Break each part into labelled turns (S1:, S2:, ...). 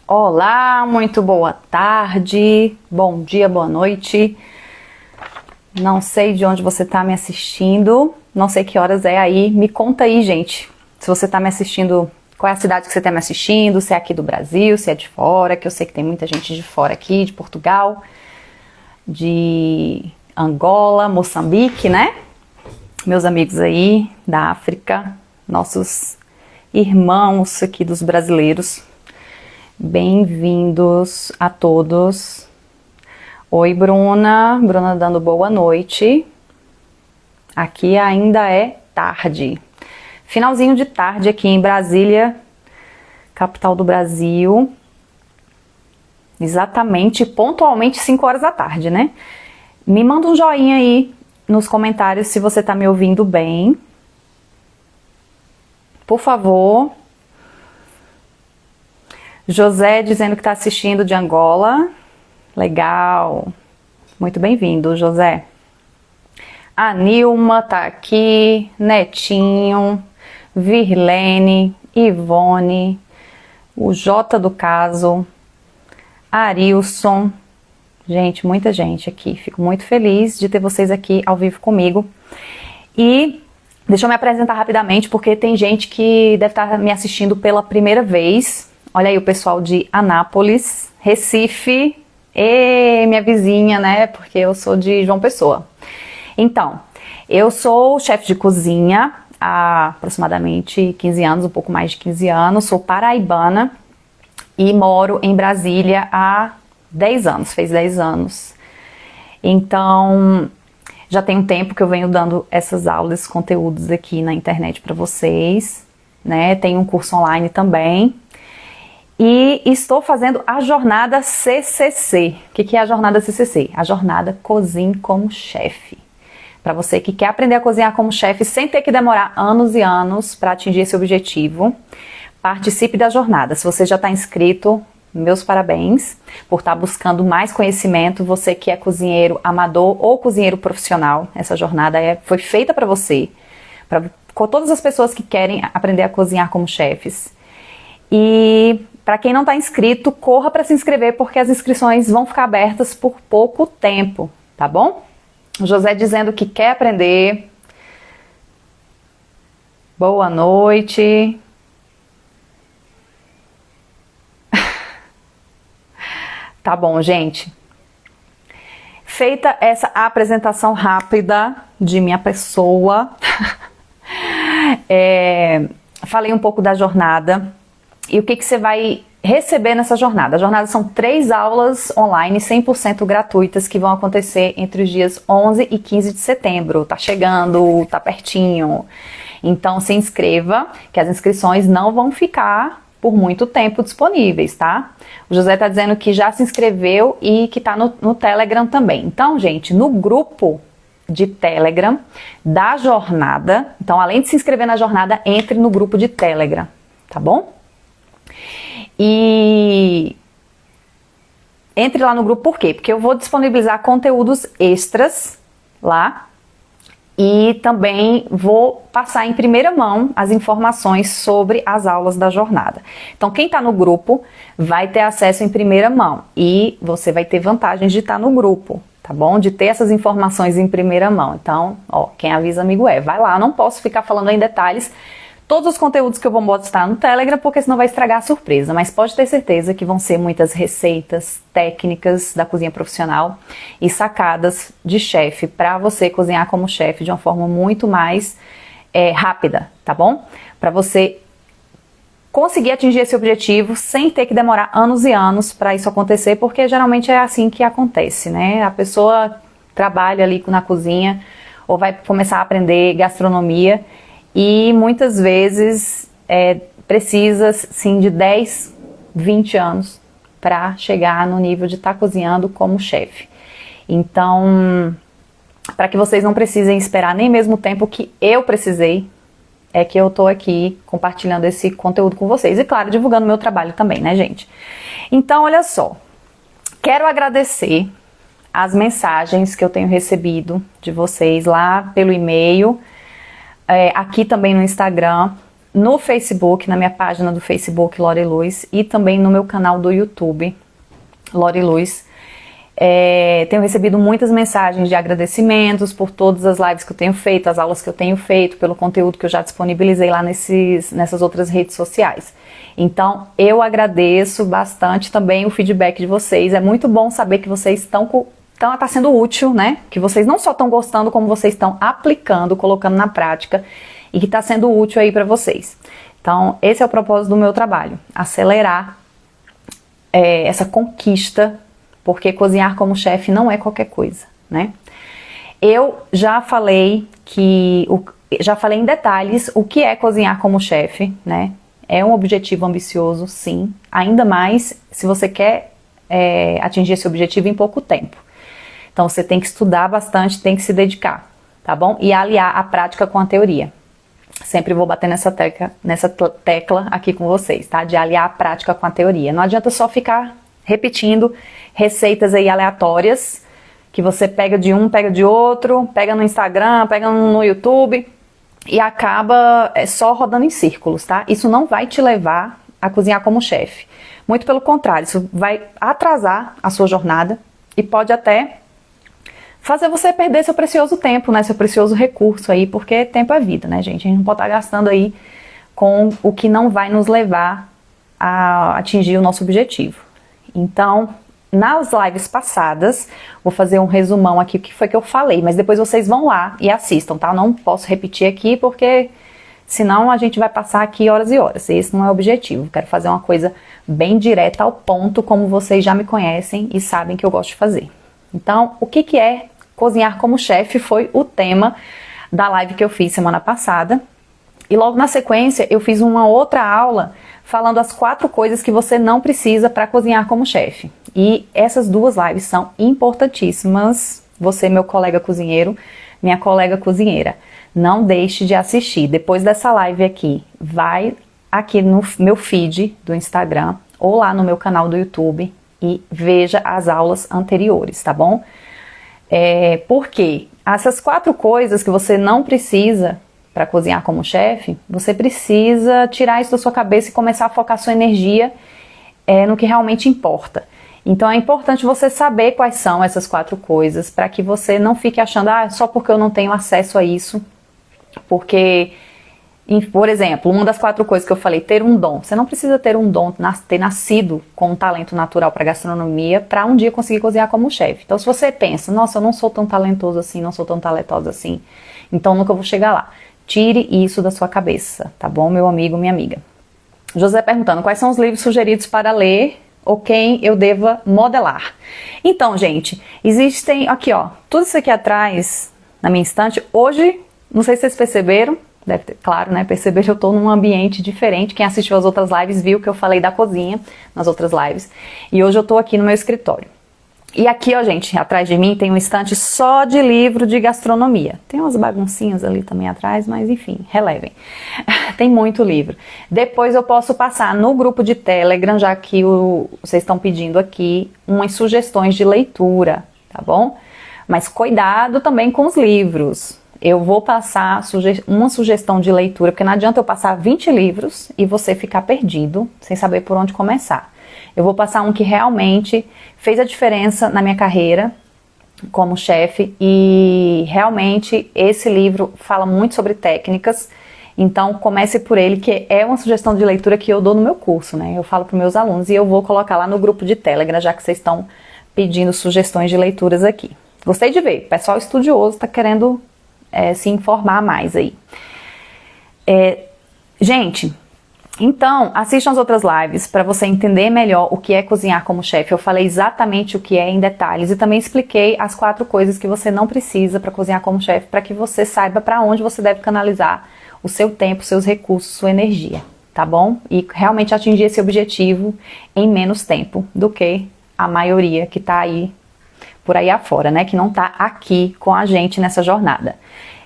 S1: Olá, muito boa tarde, bom dia, boa noite. Não sei de onde você está me assistindo, não sei que horas é aí. Me conta aí, gente, se você está me assistindo, qual é a cidade que você está me assistindo, se é aqui do Brasil, se é de fora, que eu sei que tem muita gente de fora aqui, de Portugal, de Angola, Moçambique, né? Meus amigos aí da África, nossos irmãos aqui dos brasileiros. Bem-vindos a todos. Oi, Bruna. Bruna dando boa noite. Aqui ainda é tarde. Finalzinho de tarde aqui em Brasília, capital do Brasil. Exatamente, pontualmente 5 horas da tarde, né? Me manda um joinha aí nos comentários se você tá me ouvindo bem. Por favor. José dizendo que está assistindo de Angola. Legal. Muito bem-vindo, José. A Nilma tá aqui. Netinho. Virlene. Ivone. O Jota do Caso. Arilson. Gente, muita gente aqui. Fico muito feliz de ter vocês aqui ao vivo comigo. E deixa eu me apresentar rapidamente, porque tem gente que deve estar me assistindo pela primeira vez. Olha aí o pessoal de Anápolis, Recife, e minha vizinha, né? Porque eu sou de João Pessoa. Então, eu sou chefe de cozinha há aproximadamente 15 anos, um pouco mais de 15 anos. Sou paraibana e moro em Brasília há 10 anos, fez 10 anos. Então, já tem um tempo que eu venho dando essas aulas, esses conteúdos aqui na internet para vocês, né? Tem um curso online também. E estou fazendo a jornada CCC. O que é a jornada CCC? A jornada Cozinhe como Chefe. Para você que quer aprender a cozinhar como chefe sem ter que demorar anos e anos para atingir esse objetivo, participe da jornada. Se você já está inscrito, meus parabéns por estar buscando mais conhecimento. Você que é cozinheiro amador ou cozinheiro profissional, essa jornada foi feita para você, para todas as pessoas que querem aprender a cozinhar como chefes. E para quem não está inscrito, corra para se inscrever, porque as inscrições vão ficar abertas por pouco tempo, tá bom? O José dizendo que quer aprender. Boa noite. Tá bom, gente. Feita essa apresentação rápida de minha pessoa, falei um pouco da jornada. E o que você vai receber nessa jornada? A jornada são 3 aulas online 100% gratuitas que vão acontecer entre os dias 11 e 15 de setembro. Tá chegando, tá pertinho. Então se inscreva, que as inscrições não vão ficar por muito tempo disponíveis, tá? O José tá dizendo que já se inscreveu e que tá no Telegram também. Então, gente, no grupo de Telegram da jornada, então além de se inscrever na jornada, entre no grupo de Telegram, tá bom? E entre lá no grupo, por quê? Porque eu vou disponibilizar conteúdos extras lá e também vou passar em primeira mão as informações sobre as aulas da jornada. Então, quem está no grupo vai ter acesso em primeira mão e você vai ter vantagens de estar no grupo, tá bom? De ter essas informações em primeira mão. Então, ó, quem avisa amigo é. Vai lá, eu não posso ficar falando em detalhes todos os conteúdos que eu vou mostrar no Telegram, porque senão vai estragar a surpresa. Mas pode ter certeza que vão ser muitas receitas, técnicas da cozinha profissional e sacadas de chefe para você cozinhar como chefe de uma forma muito mais rápida, tá bom? Para você conseguir atingir esse objetivo sem ter que demorar anos e anos para isso acontecer, porque geralmente é assim que acontece, né? A pessoa trabalha ali na cozinha ou vai começar a aprender gastronomia e muitas vezes precisa sim de 10, 20 anos para chegar no nível de estar cozinhando como chefe. Então, para que vocês não precisem esperar nem mesmo o tempo que eu precisei, é que eu tô aqui compartilhando esse conteúdo com vocês. E claro, divulgando meu trabalho também, né, gente? Então, olha só. Quero agradecer as mensagens que eu tenho recebido de vocês lá pelo e-mail, aqui também no Instagram, no Facebook, na minha página do Facebook Lori Luz, e também no meu canal do YouTube Lori Luz. Tenho recebido muitas mensagens de agradecimentos por todas as lives que eu tenho feito, as aulas que eu tenho feito, pelo conteúdo que eu já disponibilizei lá nessas outras redes sociais. Então, eu agradeço bastante também o feedback de vocês. É muito bom saber que vocês tá sendo útil, né? Que vocês não só estão gostando, como vocês estão aplicando, colocando na prática, e que está sendo útil aí para vocês. Então, esse é o propósito do meu trabalho, acelerar essa conquista, porque cozinhar como chefe não é qualquer coisa, né? Eu já falei em detalhes o que é cozinhar como chefe, né? É um objetivo ambicioso, sim, ainda mais se você quer atingir esse objetivo em pouco tempo. Então você tem que estudar bastante, tem que se dedicar, tá bom? E aliar a prática com a teoria. Sempre vou bater nessa tecla aqui com vocês, tá? De aliar a prática com a teoria. Não adianta só ficar repetindo receitas aí aleatórias, que você pega de um, pega de outro, pega no Instagram, pega no YouTube e acaba só rodando em círculos, tá? Isso não vai te levar a cozinhar como chefe. Muito pelo contrário, isso vai atrasar a sua jornada e pode até fazer você perder seu precioso tempo, né? Seu precioso recurso aí, porque tempo é vida, né, gente? A gente não pode estar gastando aí com o que não vai nos levar a atingir o nosso objetivo. Então, nas lives passadas, vou fazer um resumão aqui, o que foi que eu falei, mas depois vocês vão lá e assistam, tá? Eu não posso repetir aqui, porque senão a gente vai passar aqui horas e horas. Esse não é o objetivo. Quero fazer uma coisa bem direta ao ponto, como vocês já me conhecem e sabem que eu gosto de fazer. Então, o que é cozinhar como chefe foi o tema da live que eu fiz semana passada. E logo na sequência, eu fiz uma outra aula falando as 4 coisas que você não precisa para cozinhar como chefe. E essas 2 lives são importantíssimas. Você, meu colega cozinheiro, minha colega cozinheira, não deixe de assistir. Depois dessa live aqui, vai aqui no meu feed do Instagram ou lá no meu canal do YouTube e veja as aulas anteriores, tá bom? Porque essas 4 coisas que você não precisa para cozinhar como chefe, você precisa tirar isso da sua cabeça e começar a focar sua energia no que realmente importa. Então é importante você saber quais são essas 4 coisas, para que você não fique achando, só porque eu não tenho acesso a isso, porque, por exemplo, uma das 4 coisas que eu falei, ter um dom. Você não precisa ter um dom, ter nascido com um talento natural para gastronomia, para um dia conseguir cozinhar como chefe. Então se você pensa, nossa, eu não sou tão talentoso assim, não sou tão talentosa assim, então nunca vou chegar lá. Tire isso da sua cabeça, tá bom, meu amigo, minha amiga? José perguntando, quais são os livros sugeridos para ler ou quem eu deva modelar? Então, gente, existem, aqui ó, tudo isso aqui atrás, na minha estante, hoje, não sei se vocês perceberam, deve ter, claro, né, perceberam que eu tô num ambiente diferente. Quem assistiu as outras lives viu que eu falei da cozinha nas outras lives, e hoje eu tô aqui no meu escritório. E aqui, ó, gente, atrás de mim tem um estante só de livro de gastronomia. Tem umas baguncinhas ali também atrás, mas enfim, relevem. Tem muito livro. Depois eu posso passar no grupo de Telegram, já que vocês estão pedindo aqui, umas sugestões de leitura, tá bom? Mas cuidado também com os livros. Eu vou passar uma sugestão de leitura, porque não adianta eu passar 20 livros e você ficar perdido, sem saber por onde começar. Eu vou passar um que realmente fez a diferença na minha carreira como chefe, e realmente esse livro fala muito sobre técnicas, então comece por ele, que é uma sugestão de leitura que eu dou no meu curso, né? Eu falo para os meus alunos e eu vou colocar lá no grupo de Telegram, já que vocês estão pedindo sugestões de leituras aqui. Gostei de ver, o pessoal estudioso está querendo se informar mais aí. Gente, então, assistam as outras lives para você entender melhor o que é cozinhar como chefe. Eu falei exatamente o que é em detalhes e também expliquei as 4 coisas que você não precisa para cozinhar como chefe, para que você saiba para onde você deve canalizar o seu tempo, seus recursos, sua energia, tá bom? E realmente atingir esse objetivo em menos tempo do que a maioria que tá aí, por aí afora, né? Que não tá aqui com a gente nessa jornada.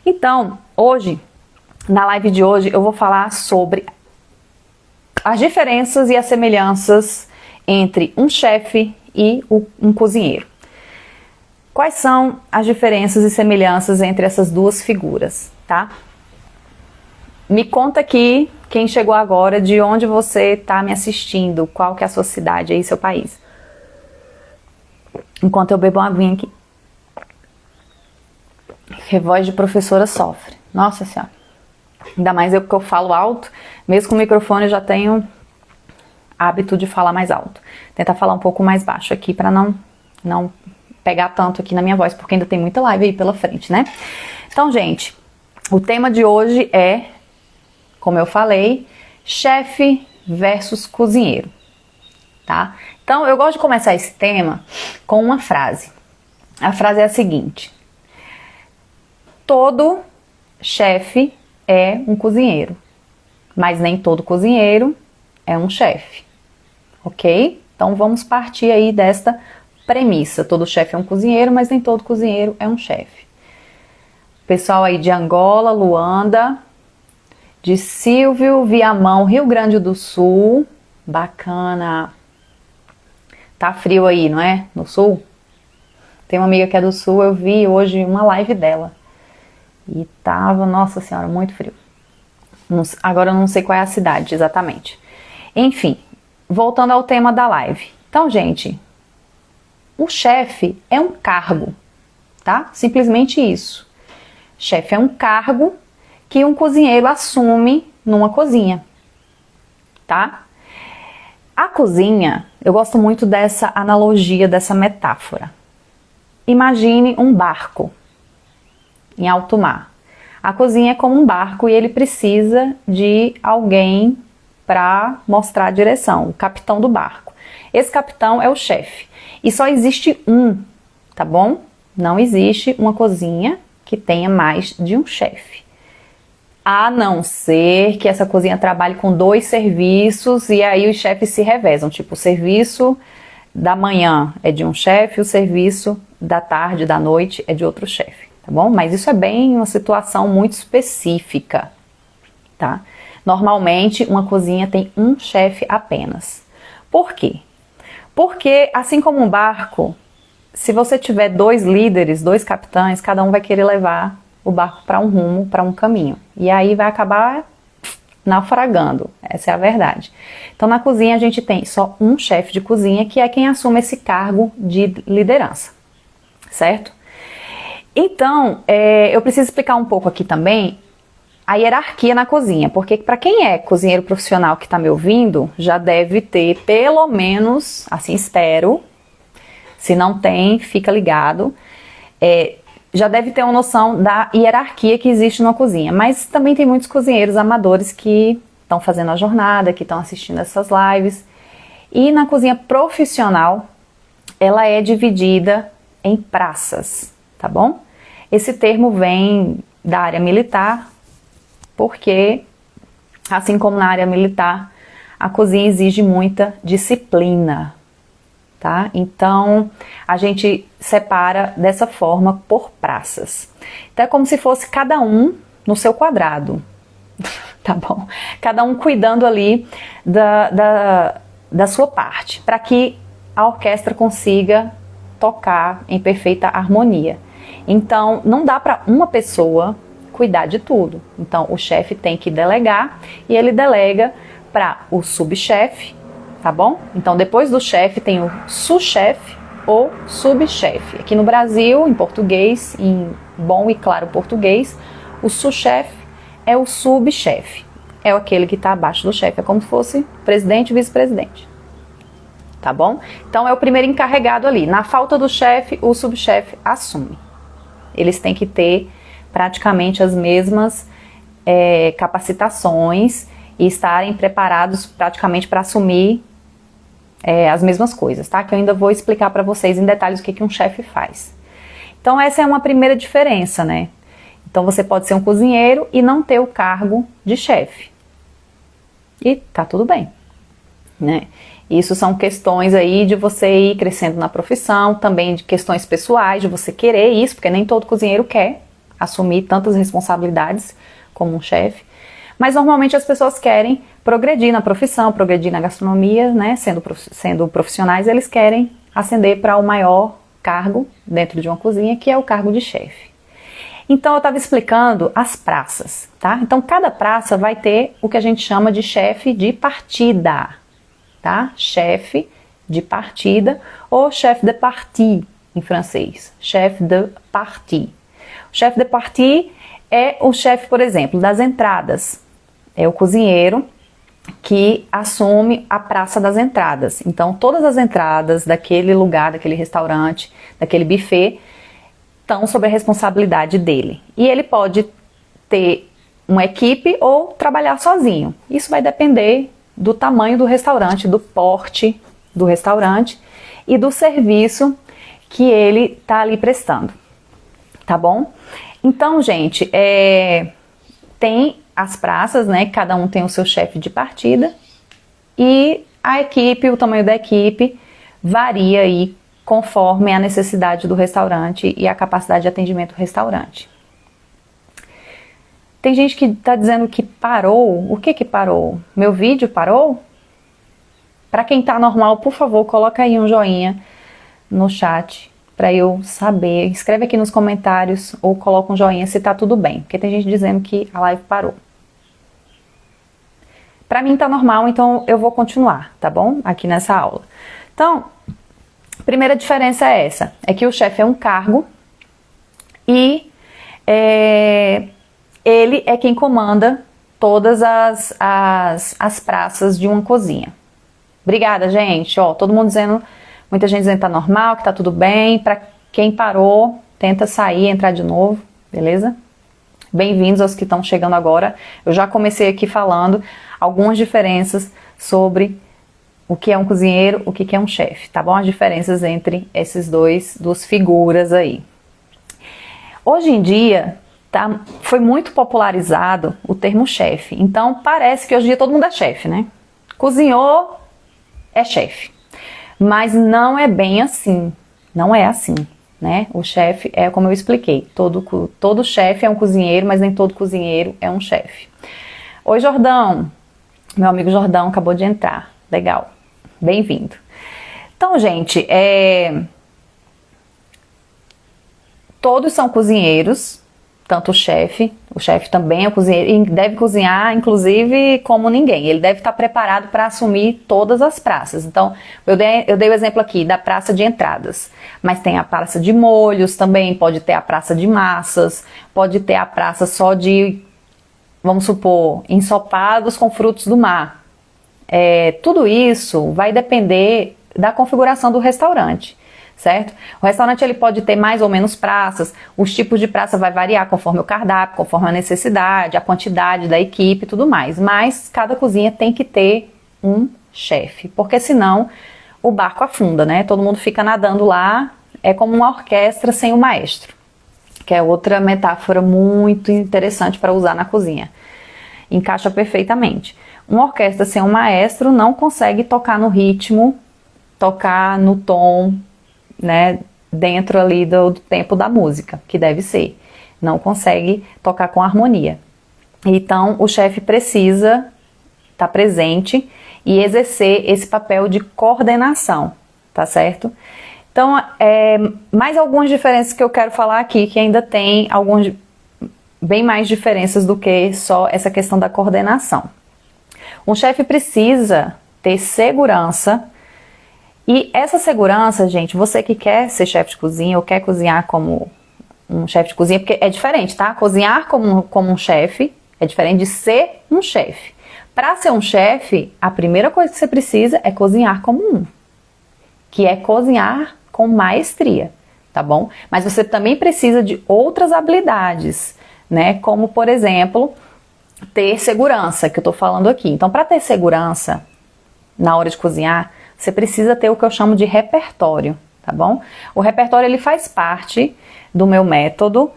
S1: Então, hoje, na live de hoje, eu vou falar sobre as diferenças e as semelhanças entre um chefe e um cozinheiro. Quais são as diferenças e semelhanças entre essas 2 figuras, tá? Me conta aqui quem chegou agora, de onde você está me assistindo, qual que é a sua cidade aí, seu país. Enquanto eu bebo uma aguinha aqui. Que voz de professora sofre. Nossa Senhora. Ainda mais eu, porque eu falo alto. Mesmo com o microfone eu já tenho hábito de falar mais alto. Tentar falar um pouco mais baixo aqui para não pegar tanto aqui na minha voz, porque ainda tem muita live aí pela frente, né? Então, gente, o tema de hoje é, como eu falei, chefe versus cozinheiro, tá? Então, eu gosto de começar esse tema com uma frase. A frase é a seguinte: todo chefe é um cozinheiro, mas nem todo cozinheiro é um chefe, ok? Então, vamos partir aí desta premissa. Todo chefe é um cozinheiro, mas nem todo cozinheiro é um chefe. Pessoal aí de Angola, Luanda, de Silvio, Viamão, Rio Grande do Sul. Bacana. Tá frio aí, não é? No sul? Tem uma amiga que é do sul, eu vi hoje uma live dela. E tava, nossa senhora, muito frio. Agora eu não sei qual é a cidade exatamente. Enfim, voltando ao tema da live. Então, gente, o chefe é um cargo, tá? Simplesmente isso. Chefe é um cargo que um cozinheiro assume numa cozinha, tá? A cozinha, eu gosto muito dessa analogia, dessa metáfora. Imagine um barco em alto mar. A cozinha é como um barco e ele precisa de alguém para mostrar a direção, o capitão do barco. Esse capitão é o chefe. E só existe um, tá bom? Não existe uma cozinha que tenha mais de um chefe. A não ser que essa cozinha trabalhe com 2 serviços e aí os chefes se revezam. Tipo, o serviço da manhã é de um chefe, o serviço da tarde, da noite é de outro chefe, tá bom? Mas isso é bem uma situação muito específica, tá? Normalmente, uma cozinha tem um chefe apenas. Por quê? Porque, assim como um barco, se você tiver 2 líderes, 2 capitães, cada um vai querer levar o barco para um rumo, para um caminho. E aí vai acabar naufragando, essa é a verdade. Então, na cozinha a gente tem só um chefe de cozinha, que é quem assume esse cargo de liderança, certo? Então, eu preciso explicar um pouco aqui também a hierarquia na cozinha, porque para quem é cozinheiro profissional que está me ouvindo, já deve ter pelo menos, assim espero, se não tem, fica ligado, já deve ter uma noção da hierarquia que existe na cozinha, mas também tem muitos cozinheiros amadores que estão fazendo a jornada, que estão assistindo essas lives, e na cozinha profissional, ela é dividida em praças, tá bom? Esse termo vem da área militar, porque, assim como na área militar, a cozinha exige muita disciplina, tá? Então, a gente separa dessa forma por praças. Então, é como se fosse cada um no seu quadrado, tá bom? Cada um cuidando ali da sua parte, para que a orquestra consiga tocar em perfeita harmonia. Então, não dá para uma pessoa cuidar de tudo. Então, o chefe tem que delegar e ele delega para o subchefe, tá bom? Então, depois do chefe tem o sous-chefe ou subchefe. Aqui no Brasil, em português, em bom e claro português, o sous-chefe é o subchefe. É aquele que está abaixo do chefe, é como se fosse presidente e vice-presidente. Tá bom? Então, é o primeiro encarregado ali. Na falta do chefe, o subchefe assume. Eles têm que ter praticamente as mesmas capacitações e estarem preparados praticamente para assumir as mesmas coisas, tá? Que eu ainda vou explicar para vocês em detalhes o que um chefe faz. Então, essa é uma primeira diferença, né? Então, você pode ser um cozinheiro e não ter o cargo de chefe. E tá tudo bem, né? Isso são questões aí de você ir crescendo na profissão, também de questões pessoais, de você querer isso, porque nem todo cozinheiro quer assumir tantas responsabilidades como um chefe. Mas normalmente as pessoas querem progredir na profissão, progredir na gastronomia, né? Sendo profissionais, eles querem ascender para o maior cargo dentro de uma cozinha, que é o cargo de chefe. Então eu estava explicando as praças, tá? Então cada praça vai ter o que a gente chama de chefe de partida, tá? Chefe de partida ou chef de partie em francês, chef de partie. O chef de partie é o chefe, por exemplo, das entradas, é o cozinheiro que assume a praça das entradas. Então todas as entradas daquele lugar, daquele restaurante, daquele buffet estão sob a responsabilidade dele. E ele pode ter uma equipe ou trabalhar sozinho. Isso vai depender do tamanho do restaurante, do porte do restaurante e do serviço que ele está ali prestando. Tá bom? Então, gente, tem as praças, né? Cada um tem o seu chefe de partida e a equipe, o tamanho da equipe varia aí conforme a necessidade do restaurante e a capacidade de atendimento do restaurante. Tem gente que está dizendo que parou. O que que parou? Meu vídeo parou? Para quem está normal, por favor, coloca aí um joinha no chat para eu saber. Escreve aqui nos comentários ou coloca um joinha se está tudo bem, porque tem gente dizendo que a live parou. Para mim tá normal, então eu vou continuar, tá bom? Aqui nessa aula. Então, a primeira diferença é essa, é que o chefe é um cargo e ele é quem comanda todas as praças de uma cozinha. Obrigada, gente. Ó, todo mundo dizendo, muita gente dizendo que tá normal, que tá tudo bem. Para quem parou, tenta sair, entrar de novo, beleza? Bem-vindos aos que estão chegando agora. Eu já comecei aqui falando algumas diferenças sobre o que é um cozinheiro, o que é um chefe, tá bom? As diferenças entre esses duas figuras aí. Hoje em dia, foi muito popularizado o termo chefe. Então, parece que hoje em dia todo mundo é chefe, né? Cozinhou, é chefe. Mas não é bem assim. Não é assim, né? O chefe é como eu expliquei. Todo chefe é um cozinheiro, mas nem todo cozinheiro é um chefe. Oi, Jordão. Meu amigo Jordão acabou de entrar. Legal. Bem-vindo. Então, gente, todos são cozinheiros, tanto o chefe também é cozinheiro e deve cozinhar, inclusive, como ninguém. Ele deve estar preparado para assumir todas as praças. Então, eu dei o exemplo aqui da praça de entradas, mas tem a praça de molhos também, pode ter a praça de massas, pode ter a praça só de, vamos supor, ensopados com frutos do mar. Tudo isso vai depender da configuração do restaurante, certo? O restaurante ele pode ter mais ou menos praças, os tipos de praça vai variar conforme o cardápio, conforme a necessidade, a quantidade da equipe e tudo mais, mas cada cozinha tem que ter um chefe, porque senão o barco afunda, né? Todo mundo fica nadando lá, é como uma orquestra sem o maestro, que é outra metáfora muito interessante para usar na cozinha. Encaixa perfeitamente. Uma orquestra sem um maestro não consegue tocar no ritmo, tocar no tom, né, dentro ali do tempo da música, que deve ser. Não consegue tocar com harmonia. Então, o chefe precisa estar presente e exercer esse papel de coordenação, tá certo? Então, mais algumas diferenças que eu quero falar aqui, que ainda tem bem mais diferenças do que só essa questão da coordenação. Um chefe precisa ter segurança. E essa segurança, gente, você que quer ser chefe de cozinha ou quer cozinhar como um chefe de cozinha, porque é diferente, tá? Cozinhar como um chefe é diferente de ser um chefe. Para ser um chefe, a primeira coisa que você precisa é cozinhar como um, que é cozinhar com maestria, tá bom? Mas você também precisa de outras habilidades, né? Como, por exemplo, ter segurança, que eu tô falando aqui. Então, para ter segurança na hora de cozinhar, você precisa ter o que eu chamo de repertório, tá bom? O repertório ele faz parte do meu método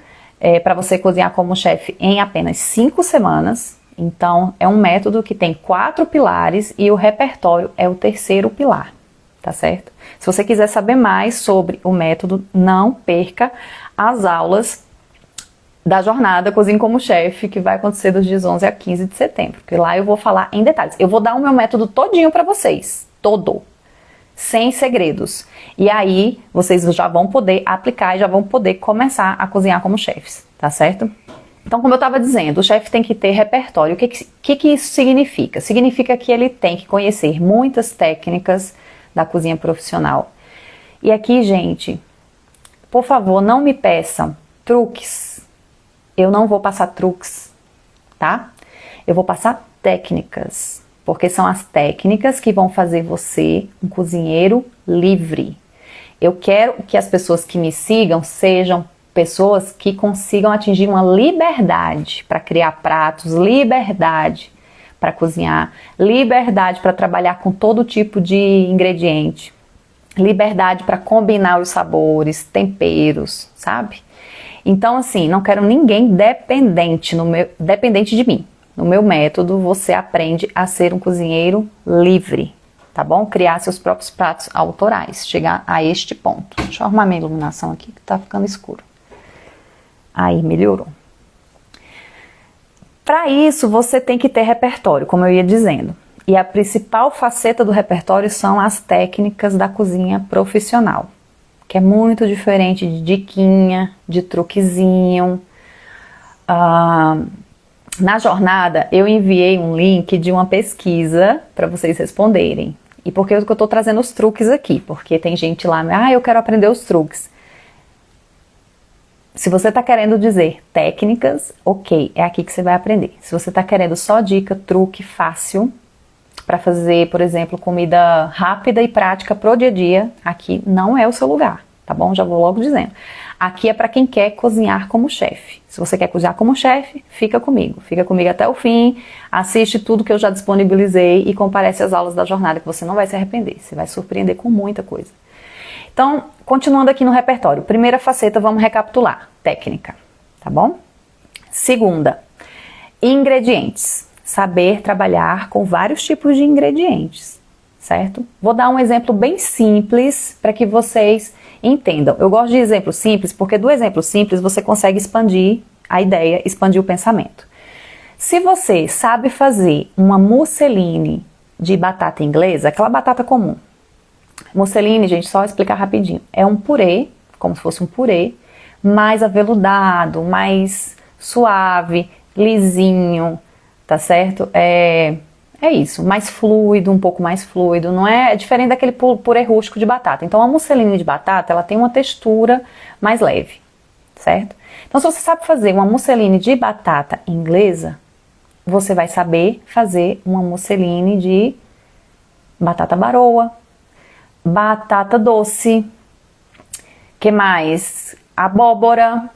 S1: para você cozinhar como chefe em apenas 5 semanas. Então, é um método que tem 4 pilares e o repertório é o terceiro pilar, tá certo? Se você quiser saber mais sobre o método, não perca as aulas da jornada Cozinhe como Chefe, que vai acontecer dos dias 11 a 15 de setembro, porque lá eu vou falar em detalhes. Eu vou dar o meu método todinho para vocês, todo. sem segredos. E aí, vocês já vão poder aplicar e já vão poder começar a cozinhar como chefes, tá certo? Então, como eu estava dizendo, o chefe tem que ter repertório. O que isso significa? Significa que ele tem que conhecer muitas técnicas da cozinha profissional. E aqui, gente, por favor, não me peçam truques. Eu não vou passar truques, tá? Eu vou passar técnicas, porque são as técnicas que vão fazer você um cozinheiro livre. Eu quero que as pessoas que me sigam sejam pessoas que consigam atingir uma liberdade para criar pratos, liberdade para cozinhar, liberdade para trabalhar com todo tipo de ingrediente, liberdade para combinar os sabores, temperos, sabe? Então, assim, não quero ninguém dependente de mim. No meu método, você aprende a ser um cozinheiro livre, tá bom? Criar seus próprios pratos autorais, chegar a este ponto. Deixa eu arrumar minha iluminação aqui que tá ficando escuro. Aí, melhorou. Para isso, você tem que ter repertório, como eu ia dizendo. E a principal faceta do repertório são as técnicas da cozinha profissional, que é muito diferente de diquinha, de truquezinho. Na jornada, eu enviei um link de uma pesquisa para vocês responderem. E por que eu estou trazendo os truques aqui? Porque tem gente lá, eu quero aprender os truques. Se você está querendo dizer técnicas, ok, é aqui que você vai aprender. Se você está querendo só dica, truque fácil, para fazer, por exemplo, comida rápida e prática pro dia a dia, aqui não é o seu lugar, tá bom? Já vou logo dizendo. Aqui é para quem quer cozinhar como chefe. Se você quer cozinhar como chefe, fica comigo até o fim, assiste tudo que eu já disponibilizei e comparece às aulas da jornada, que você não vai se arrepender, você vai se surpreender com muita coisa. Então, continuando aqui no repertório, primeira faceta, vamos recapitular, técnica, tá bom? Segunda, ingredientes, saber trabalhar com vários tipos de ingredientes, certo? Vou dar um exemplo bem simples para que vocês entendam. Eu gosto de exemplo simples porque do exemplo simples você consegue expandir a ideia, expandir o pensamento. Se você sabe fazer uma musseline de batata inglesa, aquela batata comum, musseline, gente, só explicar rapidinho, é um purê, como se fosse um purê, mais aveludado, mais suave, lisinho, tá certo? É isso, mais fluido, um pouco mais fluido, não é diferente daquele purê rústico de batata. Então a musseline de batata, ela tem uma textura mais leve, certo? Então se você sabe fazer uma musseline de batata inglesa, você vai saber fazer uma musseline de batata baroa, batata doce, que mais? Abóbora,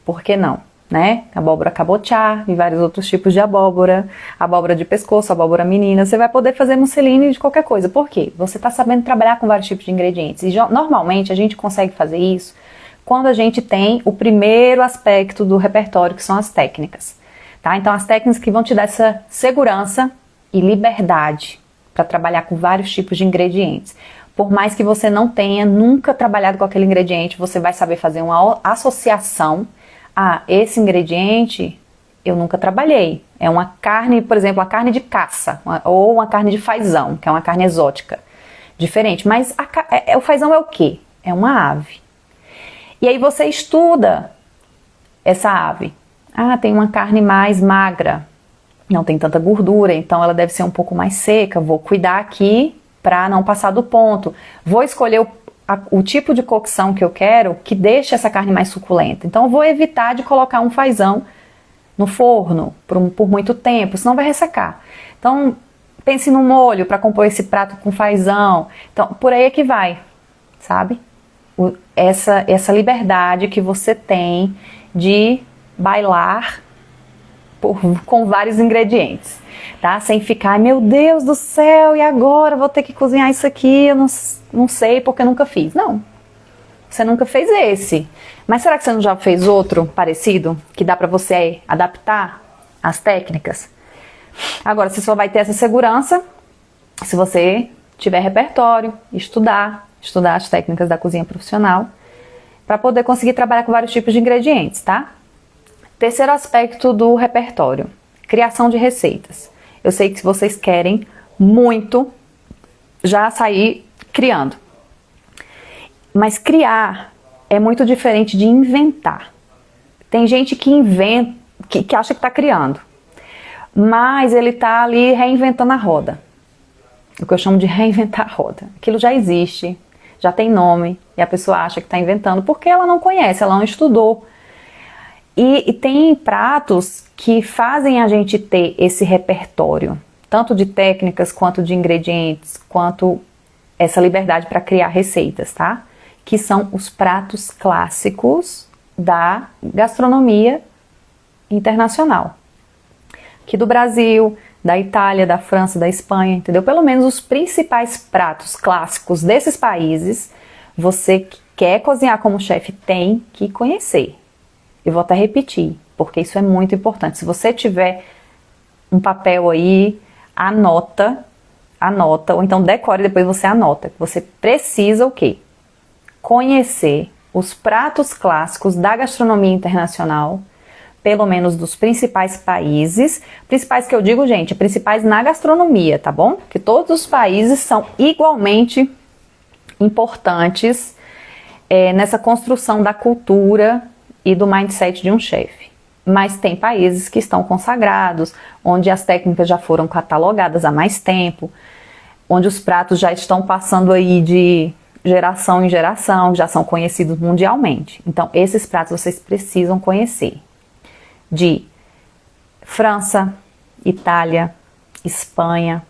S1: por que não, né? Abóbora cabotiá e vários outros tipos de abóbora, abóbora de pescoço, abóbora menina, você vai poder fazer musseline de qualquer coisa. Por quê? Você está sabendo trabalhar com vários tipos de ingredientes e normalmente a gente consegue fazer isso quando a gente tem o primeiro aspecto do repertório, que são as técnicas, tá? Então as técnicas que vão te dar essa segurança e liberdade para trabalhar com vários tipos de ingredientes. Por mais que você não tenha nunca trabalhado com aquele ingrediente, você vai saber fazer uma associação. Esse ingrediente eu nunca trabalhei. É uma carne, por exemplo, uma carne de caça, ou uma carne de fazão, que é uma carne exótica. Diferente, mas o fazão é o quê? É uma ave. E aí você estuda essa ave. Tem uma carne mais magra, não tem tanta gordura, então ela deve ser um pouco mais seca, vou cuidar aqui para não passar do ponto. Vou escolher o tipo de cocção que eu quero que deixe essa carne mais suculenta. Então eu vou evitar de colocar um fazão no forno por muito tempo, senão vai ressecar. Então pense no molho para compor esse prato com fazão. Então por aí é que vai, sabe? Essa liberdade que você tem de bailar com vários ingredientes, tá? Sem ficar, meu Deus do céu, e agora vou ter que cozinhar isso aqui, eu não sei porque eu nunca fiz. Não, você nunca fez esse. Mas será que você não já fez outro parecido, que dá pra você adaptar as técnicas? Agora, você só vai ter essa segurança se você tiver repertório, estudar as técnicas da cozinha profissional, para poder conseguir trabalhar com vários tipos de ingredientes, tá? Terceiro aspecto do repertório, criação de receitas. Eu sei que vocês querem muito já sair criando. Mas criar é muito diferente de inventar. Tem gente que inventa, que acha que está criando, mas ele está ali reinventando a roda. O que eu chamo de reinventar a roda. Aquilo já existe, já tem nome, e a pessoa acha que está inventando porque ela não conhece, ela não estudou. E tem pratos que fazem a gente ter esse repertório, tanto de técnicas, quanto de ingredientes, quanto essa liberdade para criar receitas, tá? Que são os pratos clássicos da gastronomia internacional. Aqui do Brasil, da Itália, da França, da Espanha, entendeu? Pelo menos os principais pratos clássicos desses países, você que quer cozinhar como chefe tem que conhecer. Eu vou até repetir, porque isso é muito importante. Se você tiver um papel aí, anota, ou então decore e depois você anota. Você precisa o quê? Conhecer os pratos clássicos da gastronomia internacional, pelo menos dos principais países. Principais que eu digo, gente, principais na gastronomia, tá bom? Que todos os países são igualmente importantes nessa construção da cultura e do mindset de um chefe. Mas tem países que estão consagrados, onde as técnicas já foram catalogadas há mais tempo, onde os pratos já estão passando aí de geração em geração, já são conhecidos mundialmente. Então, esses pratos vocês precisam conhecer. De França, Itália, Espanha,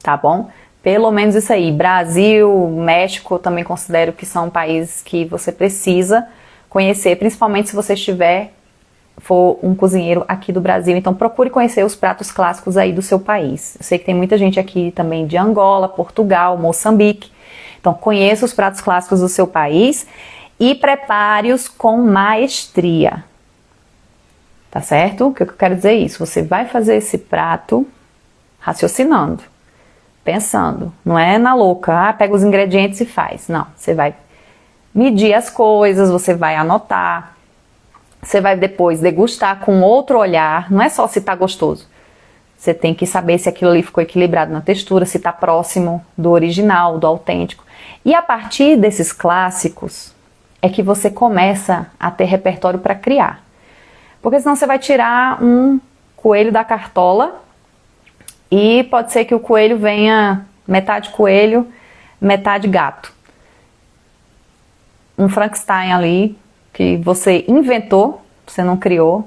S1: tá bom? Pelo menos isso aí. Brasil, México, eu também considero que são países que você precisa conhecer, principalmente se você for um cozinheiro aqui do Brasil. Então procure conhecer os pratos clássicos aí do seu país. Eu sei que tem muita gente aqui também de Angola, Portugal, Moçambique. Então conheça os pratos clássicos do seu país e prepare-os com maestria. Tá certo? O que eu quero dizer é isso. Você vai fazer esse prato raciocinando, pensando. Não é na louca, pega os ingredientes e faz. Não, você vai medir as coisas, você vai anotar. Você vai depois degustar com outro olhar. Não é só se tá gostoso. Você tem que saber se aquilo ali ficou equilibrado na textura, se tá próximo do original, do autêntico. E a partir desses clássicos é que você começa a ter repertório para criar. Porque senão você vai tirar um coelho da cartola e pode ser que o coelho venha metade coelho, metade gato. Um Frankenstein ali que você inventou, você não criou.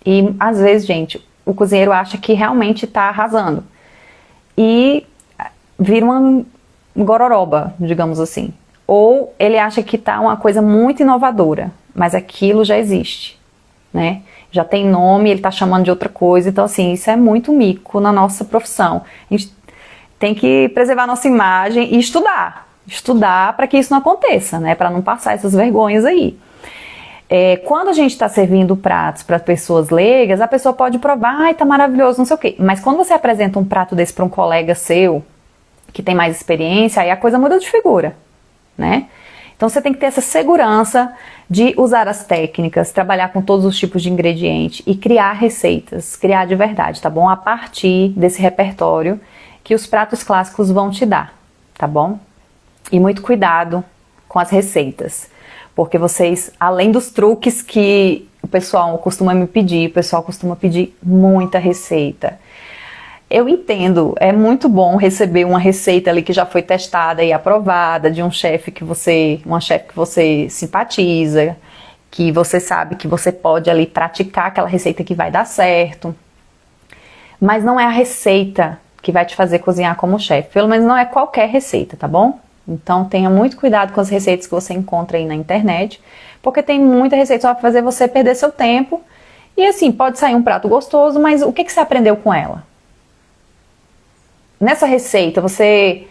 S1: E às vezes, gente, o cozinheiro acha que realmente está arrasando. E vira uma gororoba, digamos assim. Ou ele acha que está uma coisa muito inovadora, mas aquilo já existe. Né? Já tem nome, ele está chamando de outra coisa, então assim, isso é muito mico na nossa profissão. A gente tem que preservar a nossa imagem e estudar para que isso não aconteça, né? Para não passar essas vergonhas aí. Quando a gente está servindo pratos para pessoas leigas, a pessoa pode provar, ai, tá maravilhoso, não sei o quê. Mas quando você apresenta um prato desse para um colega seu, que tem mais experiência, aí a coisa muda de figura, né? Então você tem que ter essa segurança de usar as técnicas, trabalhar com todos os tipos de ingredientes e criar receitas, criar de verdade, tá bom? A partir desse repertório que os pratos clássicos vão te dar, tá bom? E muito cuidado com as receitas, porque vocês, além dos truques que o pessoal costuma me pedir, o pessoal costuma pedir muita receita. Eu entendo, é muito bom receber uma receita ali que já foi testada e aprovada de uma chefe que você simpatiza, que você sabe que você pode ali praticar aquela receita que vai dar certo. Mas não é a receita que vai te fazer cozinhar como chefe, pelo menos não é qualquer receita, tá bom? Então tenha muito cuidado com as receitas que você encontra aí na internet, porque tem muita receita só para fazer você perder seu tempo. E assim, pode sair um prato gostoso, mas o que você aprendeu com ela? Nessa receita, você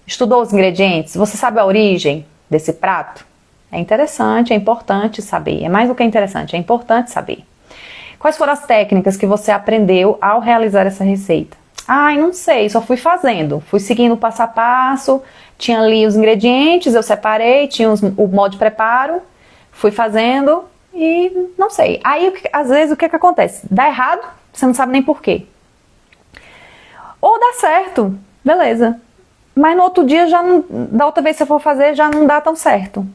S1: estudou os ingredientes? Você sabe a origem desse prato? É interessante, é importante saber. É mais do que interessante, é importante saber. Quais foram as técnicas que você aprendeu ao realizar essa receita? Ai, não sei, só fui fazendo. Fui seguindo o passo a passo, tinha ali os ingredientes, eu separei, tinha o modo de preparo, fui fazendo e não sei. Aí, às vezes, o que acontece? Dá errado, você não sabe nem por quê. Ou dá certo, beleza. mas no outro dia, já não, da outra vez que você for fazer, já não dá tão certo.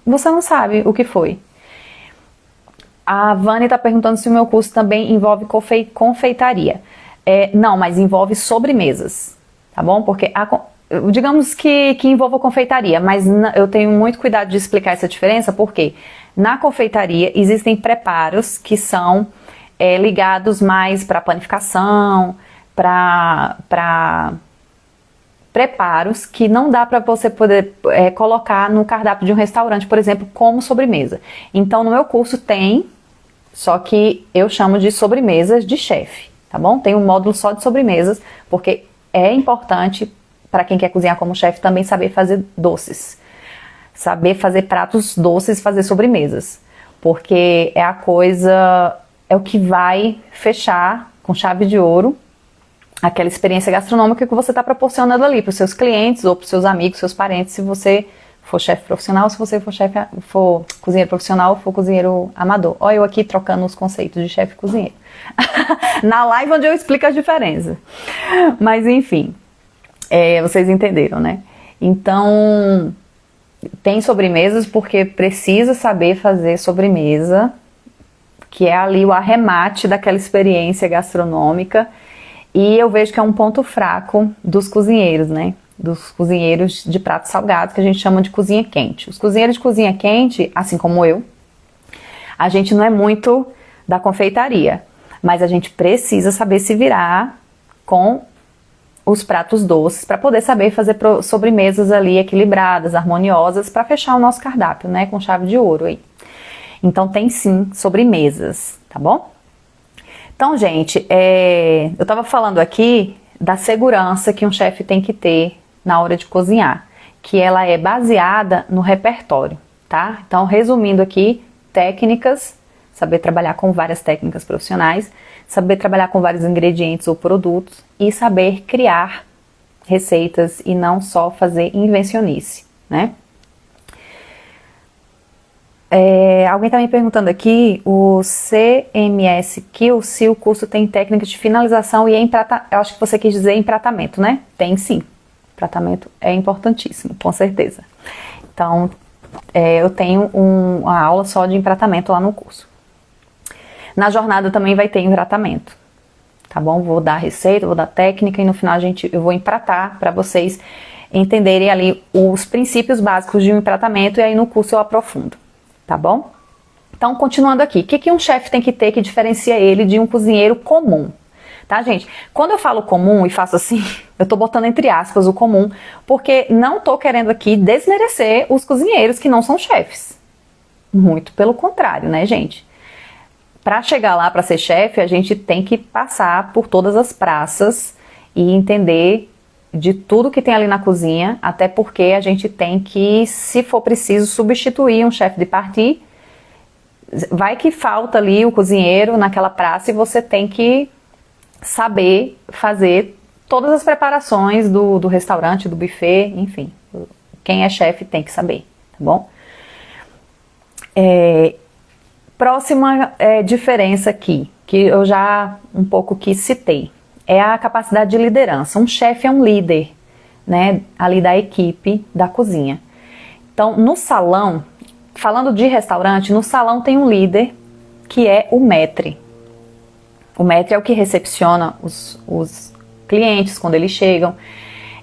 S1: Você não sabe o que foi. A Vânia está perguntando se o meu curso também envolve confeitaria. Não, mas envolve sobremesas, tá bom? Porque, digamos que envolva confeitaria, mas eu tenho muito cuidado de explicar essa diferença, porque na confeitaria existem preparos que são ligados mais para panificação, para preparos que não dá para você poder colocar no cardápio de um restaurante, por exemplo, como sobremesa. Então, no meu curso tem, só que eu chamo de sobremesas de chefe, tá bom? Tem um módulo só de sobremesas, porque é importante para quem quer cozinhar como chefe também saber fazer doces, saber fazer pratos doces, fazer sobremesas, porque é o que vai fechar com chave de ouro aquela experiência gastronômica que você está proporcionando ali para os seus clientes ou para os seus amigos, seus parentes, se você for chefe profissional, se você for cozinheiro profissional, for cozinheiro amador. Olha eu aqui trocando os conceitos de chefe e cozinheiro. Na live onde eu explico as diferenças. Mas enfim, vocês entenderam, né? Então, tem sobremesas porque precisa saber fazer sobremesa, que é ali o arremate daquela experiência gastronômica. E eu vejo que é um ponto fraco dos cozinheiros, né? Dos cozinheiros de pratos salgados, que a gente chama de cozinha quente. Os cozinheiros de cozinha quente, assim como eu, a gente não é muito da confeitaria, mas a gente precisa saber se virar com os pratos doces para poder saber fazer sobremesas ali equilibradas, harmoniosas, para fechar o nosso cardápio, né? Com chave de ouro aí. Então tem sim sobremesas, tá bom? Então, gente, eu estava falando aqui da segurança que um chefe tem que ter na hora de cozinhar, que ela é baseada no repertório, tá? Então, resumindo aqui, técnicas, saber trabalhar com várias técnicas profissionais, saber trabalhar com vários ingredientes ou produtos e saber criar receitas e não só fazer invencionice, né? Alguém está me perguntando aqui, o CMS Kill, se o curso tem técnicas de finalização e eu acho que você quis dizer empratamento, né? Tem sim, empratamento é importantíssimo, com certeza. Então, eu tenho uma aula só de empratamento lá no curso. Na jornada também vai ter empratamento, tá bom? Vou dar receita, vou dar técnica e no final eu vou empratar para vocês entenderem ali os princípios básicos de um empratamento e aí no curso eu aprofundo. Tá bom? Então, continuando aqui, o que um chefe tem que ter que diferencia ele de um cozinheiro comum? Tá, gente? Quando eu falo comum e faço assim, eu tô botando entre aspas o comum, porque não tô querendo aqui desmerecer os cozinheiros que não são chefes. Muito pelo contrário, né, gente? Para chegar lá para ser chefe, a gente tem que passar por todas as praças e entender de tudo que tem ali na cozinha, até porque a gente tem que, se for preciso, substituir um chefe de partie. Vai que falta ali o cozinheiro naquela praça e você tem que saber fazer todas as preparações do restaurante, do buffet, enfim. Quem é chefe tem que saber, tá bom? Próxima diferença aqui, que eu já um pouco que citei, é a capacidade de liderança. Um chefe é um líder, né, ali da equipe da cozinha. Então, no salão, falando de restaurante, no salão tem um líder que é o maître. O maître é o que recepciona os clientes quando eles chegam,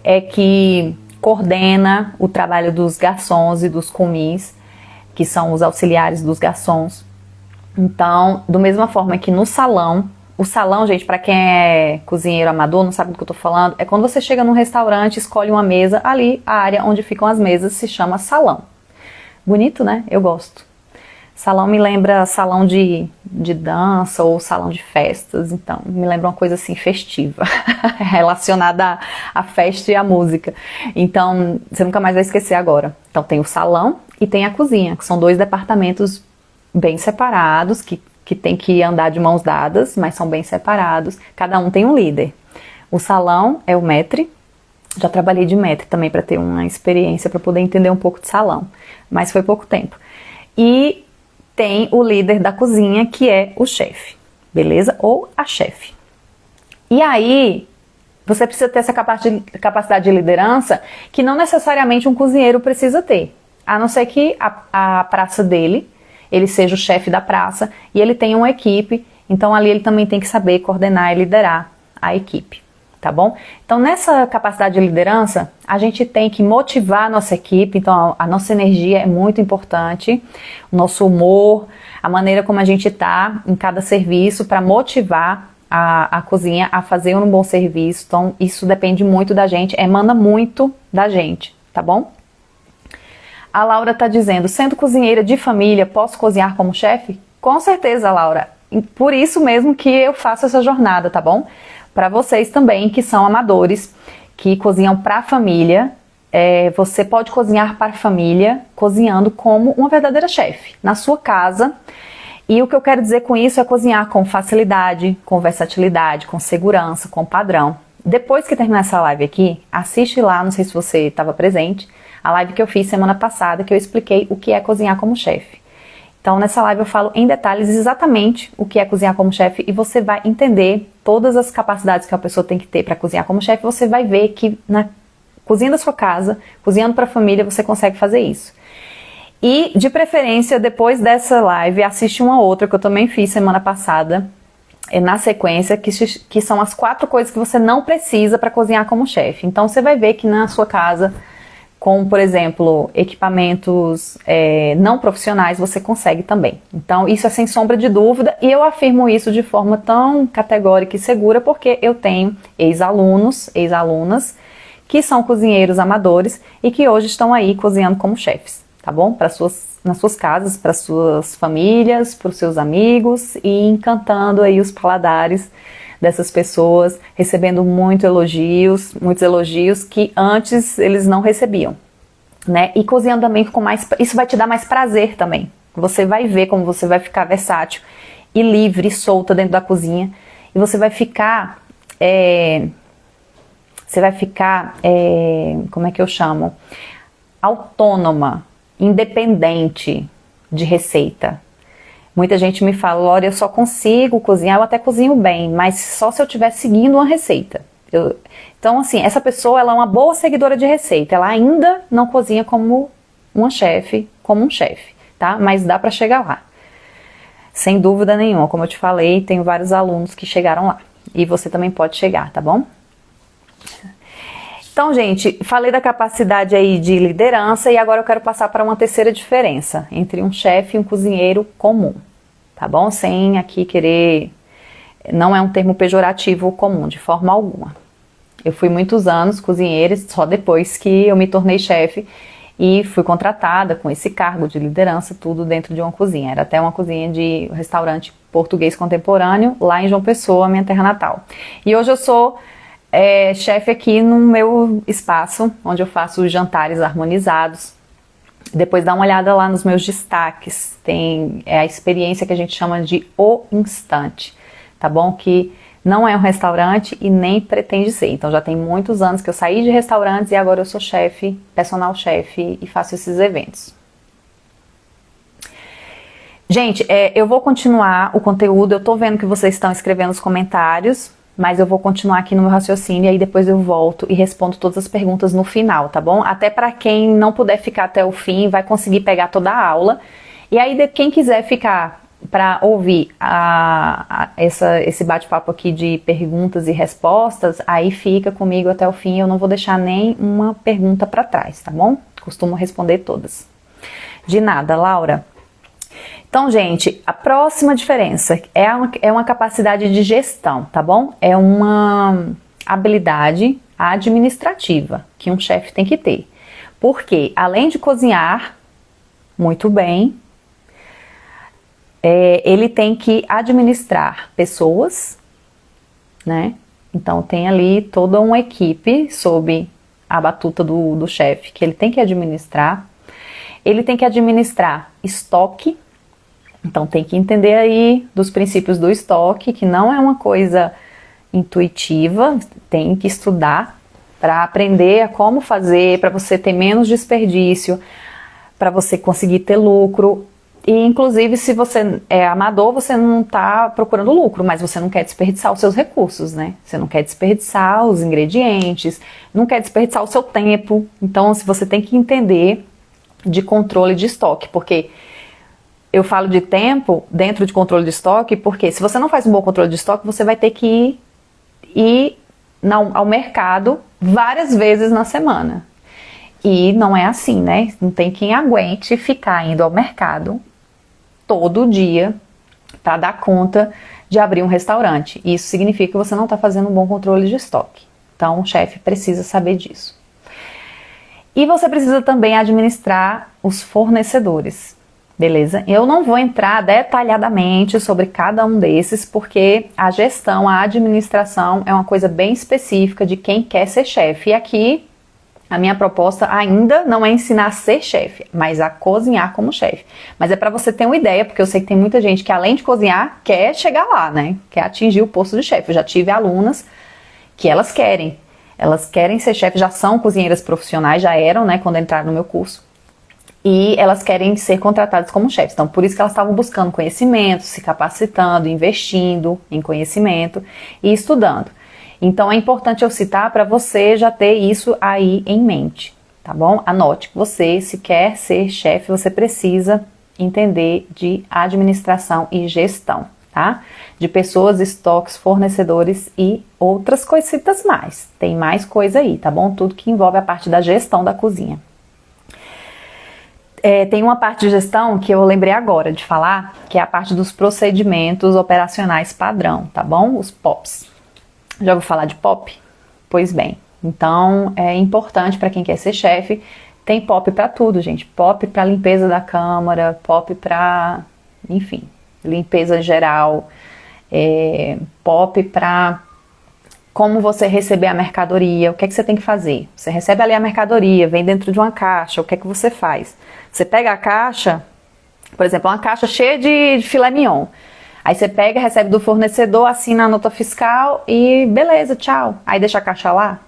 S1: é que coordena o trabalho dos garçons e dos commis, que são os auxiliares dos garçons. Então, da mesma forma que no salão, o salão, gente, para quem é cozinheiro amador, não sabe do que eu tô falando, é quando você chega num restaurante, escolhe uma mesa, ali a área onde ficam as mesas se chama salão. Bonito, né? Eu gosto. Salão me lembra salão de dança ou salão de festas, então me lembra uma coisa assim festiva, relacionada à festa e à música. Então, você nunca mais vai esquecer agora. Então tem o salão e tem a cozinha, que são dois departamentos bem separados, que tem que andar de mãos dadas, mas são bem separados. Cada um tem um líder. O salão é o maître. Já trabalhei de maître também para ter uma experiência, para poder entender um pouco de salão, mas foi pouco tempo. E tem o líder da cozinha, que é o chefe, beleza? Ou a chefe. E aí, você precisa ter essa capacidade de liderança que não necessariamente um cozinheiro precisa ter. A não ser que a praça dele, ele seja o chefe da praça e ele tenha uma equipe, então ali ele também tem que saber coordenar e liderar a equipe, tá bom? Então nessa capacidade de liderança, a gente tem que motivar a nossa equipe, então a nossa energia é muito importante, o nosso humor, a maneira como a gente tá em cada serviço para motivar a cozinha a fazer um bom serviço. Então isso depende muito da gente, emana muito da gente, tá bom? A Laura tá dizendo, sendo cozinheira de família, posso cozinhar como chefe? Com certeza, Laura. Por isso mesmo que eu faço essa jornada, tá bom? Para vocês também que são amadores, que cozinham para a família, você pode cozinhar para a família, cozinhando como uma verdadeira chefe, na sua casa. E o que eu quero dizer com isso é cozinhar com facilidade, com versatilidade, com segurança, com padrão. Depois que terminar essa live aqui, assiste lá, não sei se você estava presente, a live que eu fiz semana passada, que eu expliquei o que é cozinhar como chefe. Então nessa live eu falo em detalhes exatamente o que é cozinhar como chefe e você vai entender todas as capacidades que a pessoa tem que ter para cozinhar como chefe. Você vai ver que na cozinha da sua casa, cozinhando para a família, você consegue fazer isso. E, de preferência, depois dessa live, assiste uma outra que eu também fiz semana passada, na sequência, que são as 4 coisas que você não precisa para cozinhar como chefe. Então, você vai ver que na sua casa, com, por exemplo, equipamentos não profissionais, você consegue também. Então, isso é sem sombra de dúvida, e eu afirmo isso de forma tão categórica e segura, porque eu tenho ex-alunos, ex-alunas, que são cozinheiros amadores e que hoje estão aí cozinhando como chefes. Tá bom? Nas suas casas, para suas famílias, para os seus amigos e encantando aí os paladares dessas pessoas, recebendo muitos elogios que antes eles não recebiam, né? E cozinhando também com mais, isso vai te dar mais prazer também. Você vai ver como você vai ficar versátil e livre, solta dentro da cozinha e você vai ficar, como é que eu chamo? Autônoma, independente de receita. Muita gente me fala, Lore, eu só consigo cozinhar, eu até cozinho bem, mas só se eu estiver seguindo uma receita. Então, assim, essa pessoa ela é uma boa seguidora de receita, ela ainda não cozinha como uma chefe, como um chefe, tá? Mas dá para chegar lá. Sem dúvida nenhuma, como eu te falei, tenho vários alunos que chegaram lá. E você também pode chegar, tá bom? Então, gente, falei da capacidade aí de liderança e agora eu quero passar para uma terceira diferença entre um chefe e um cozinheiro comum, tá bom? Sem aqui querer, não é um termo pejorativo comum, de forma alguma. Eu fui muitos anos cozinheira, só depois que eu me tornei chefe e fui contratada com esse cargo de liderança, tudo dentro de uma cozinha. Era até uma cozinha de restaurante português contemporâneo, lá em João Pessoa, minha terra natal. E hoje eu sou chefe aqui no meu espaço, onde eu faço os jantares harmonizados. Depois dá uma olhada lá nos meus destaques, tem a experiência que a gente chama de O Instante, tá bom? Que não é um restaurante e nem pretende ser. Então já tem muitos anos que eu saí de restaurantes e agora eu sou chefe, personal chefe e faço esses eventos. Gente, eu vou continuar o conteúdo, eu tô vendo que vocês estão escrevendo os comentários, mas eu vou continuar aqui no meu raciocínio e aí depois eu volto e respondo todas as perguntas no final, tá bom? Até para quem não puder ficar até o fim, vai conseguir pegar toda a aula. E aí quem quiser ficar para ouvir esse bate-papo aqui de perguntas e respostas, aí fica comigo até o fim, eu não vou deixar nem uma pergunta para trás, tá bom? Costumo responder todas. De nada, Laura. Então, gente, a próxima diferença é uma capacidade de gestão, tá bom? É uma habilidade administrativa que um chefe tem que ter. Porque, além de cozinhar muito bem, ele tem que administrar pessoas, né? Então, tem ali toda uma equipe sob a batuta do chefe que ele tem que administrar. Ele tem que administrar estoque. Então tem que entender aí dos princípios do estoque, que não é uma coisa intuitiva, tem que estudar para aprender a como fazer, para você ter menos desperdício, para você conseguir ter lucro. E, inclusive, se você é amador, você não está procurando lucro, mas você não quer desperdiçar os seus recursos, né? Você não quer desperdiçar os ingredientes, não quer desperdiçar o seu tempo. Então, se você tem que entender de controle de estoque, porque eu falo de tempo dentro de controle de estoque, porque se você não faz um bom controle de estoque, você vai ter que ir ao mercado várias vezes na semana. E não é assim, né? Não tem quem aguente ficar indo ao mercado todo dia para dar conta de abrir um restaurante. Isso significa que você não está fazendo um bom controle de estoque. Então, o chefe precisa saber disso. E você precisa também administrar os fornecedores, beleza? Eu não vou entrar detalhadamente sobre cada um desses, porque a gestão, a administração é uma coisa bem específica de quem quer ser chefe. E aqui a minha proposta ainda não é ensinar a ser chefe, mas a cozinhar como chefe. Mas é para você ter uma ideia, porque eu sei que tem muita gente que além de cozinhar, quer chegar lá, né? Quer atingir o posto de chefe. Eu já tive alunas que elas querem ser chefe, já são cozinheiras profissionais, já eram, né, quando entraram no meu curso. E elas querem ser contratadas como chefes. Então, por isso que elas estavam buscando conhecimento, se capacitando, investindo em conhecimento e estudando. Então, é importante eu citar para você já ter isso aí em mente, tá bom? Anote que você, se quer ser chefe, você precisa entender de administração e gestão, tá? De pessoas, estoques, fornecedores e outras coisitas mais. Tem mais coisa aí, tá bom? Tudo que envolve a parte da gestão da cozinha. Tem uma parte de gestão que eu lembrei agora de falar, que é a parte dos procedimentos operacionais padrão, tá bom? Os POPs. Já ouviu falar de POP? Pois bem, então é importante para quem quer ser chefe, tem POP para tudo, gente. POP para limpeza da câmara, POP para, enfim, limpeza geral, POP para como você receber a mercadoria, o que é que você tem que fazer? Você recebe ali a mercadoria, vem dentro de uma caixa, o que é que você faz? Você pega a caixa, por exemplo, uma caixa cheia de filé mignon. Aí você pega, recebe do fornecedor, assina a nota fiscal e beleza, tchau. Aí deixa a caixa lá?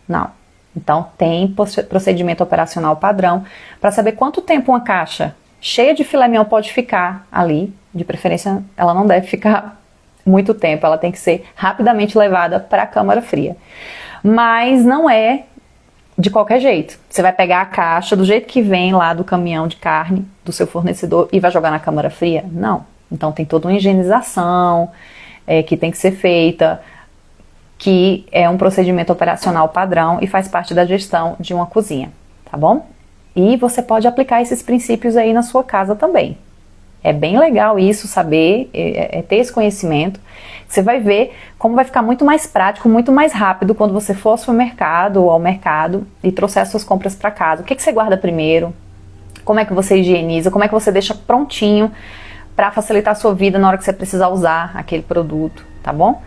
S1: Não. Então tem procedimento operacional padrão para saber quanto tempo uma caixa cheia de filé mignon pode ficar ali. De preferência, ela não deve ficar muito tempo, ela tem que ser rapidamente levada para a câmara fria. Mas não é de qualquer jeito. Você vai pegar a caixa do jeito que vem lá do caminhão de carne do seu fornecedor e vai jogar na câmara fria? Não. Então tem toda uma higienização que tem que ser feita, que é um procedimento operacional padrão e faz parte da gestão de uma cozinha, tá bom? E você pode aplicar esses princípios aí na sua casa também. É bem legal isso, saber, ter esse conhecimento. Você vai ver como vai ficar muito mais prático, muito mais rápido quando você for ao supermercado ou ao mercado e trouxer as suas compras para casa. O que você guarda primeiro? Como é que você higieniza? Como é que você deixa prontinho para facilitar a sua vida na hora que você precisar usar aquele produto, tá bom?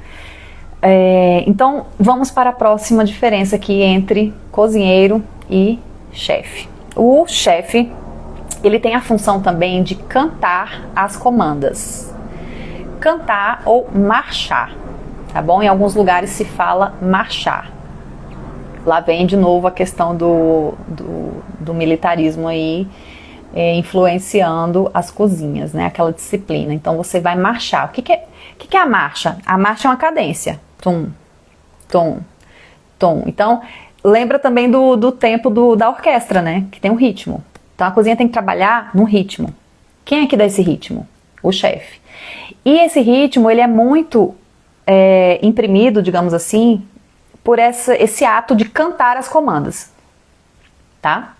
S1: Então, vamos para a próxima diferença aqui entre cozinheiro e chefe. O chefe, ele tem a função também de cantar as comandas. Cantar ou marchar, tá bom? Em alguns lugares se fala marchar. Lá vem de novo a questão do militarismo aí, influenciando as cozinhas, né? Aquela disciplina. Então você vai marchar. O que é a marcha? A marcha é uma cadência. Tum, tum, tum. Então lembra também do tempo da orquestra, né? Que tem um ritmo. Então a cozinha tem que trabalhar no ritmo. Quem é que dá esse ritmo? O chefe. E esse ritmo, ele é muito imprimido, digamos assim, por esse ato de cantar as comandas, tá?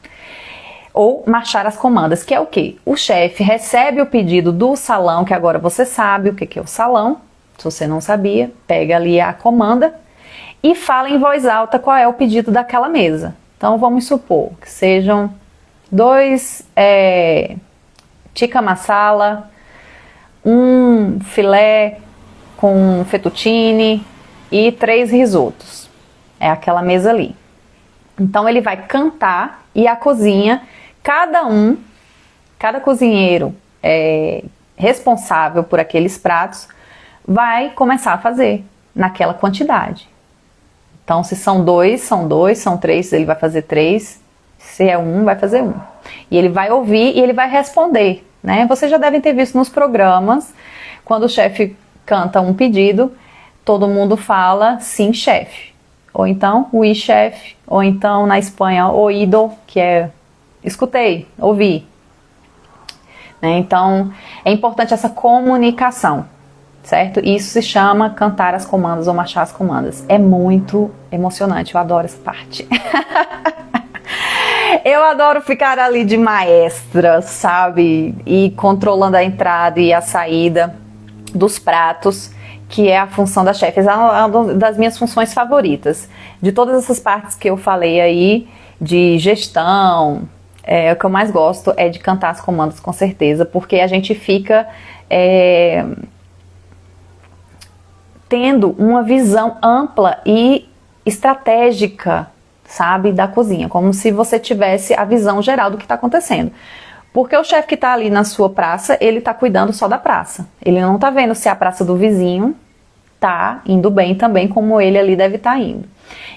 S1: Ou marchar as comandas, que é o quê? O chefe recebe o pedido do salão, que agora você sabe o que é o salão. Se você não sabia, pega ali a comanda e fala em voz alta qual é o pedido daquela mesa. Então vamos supor que sejam 2 tikka masala, um filé com fettuccine e 3 risotos. É aquela mesa ali. Então ele vai cantar e a cozinha, cada cozinheiro responsável por aqueles pratos vai começar a fazer naquela quantidade. Então se são 2, são 2, são 3, ele vai fazer 3, se é 1, vai fazer 1. E ele vai ouvir e ele vai responder né? Vocês já devem ter visto nos programas, quando o chefe canta um pedido, todo mundo fala sim, chefe. Ou então, oui, chefe. Ou então, na Espanha, oído, que é escutei, ouvi. Né? Então, é importante essa comunicação, certo? Isso se chama cantar as comandas ou marchar as comandas. É muito emocionante, eu adoro essa parte. Eu adoro ficar ali de maestra, sabe? E controlando a entrada e a saída dos pratos, que é a função da chefe. É uma das minhas funções favoritas. De todas essas partes que eu falei aí, de gestão, o que eu mais gosto é de cantar as comandas, com certeza, porque a gente fica tendo uma visão ampla e estratégica, sabe, da cozinha, como se você tivesse a visão geral do que está acontecendo. Porque o chefe que está ali na sua praça, ele está cuidando só da praça. Ele não está vendo se a praça do vizinho está indo bem também, como ele ali deve estar indo.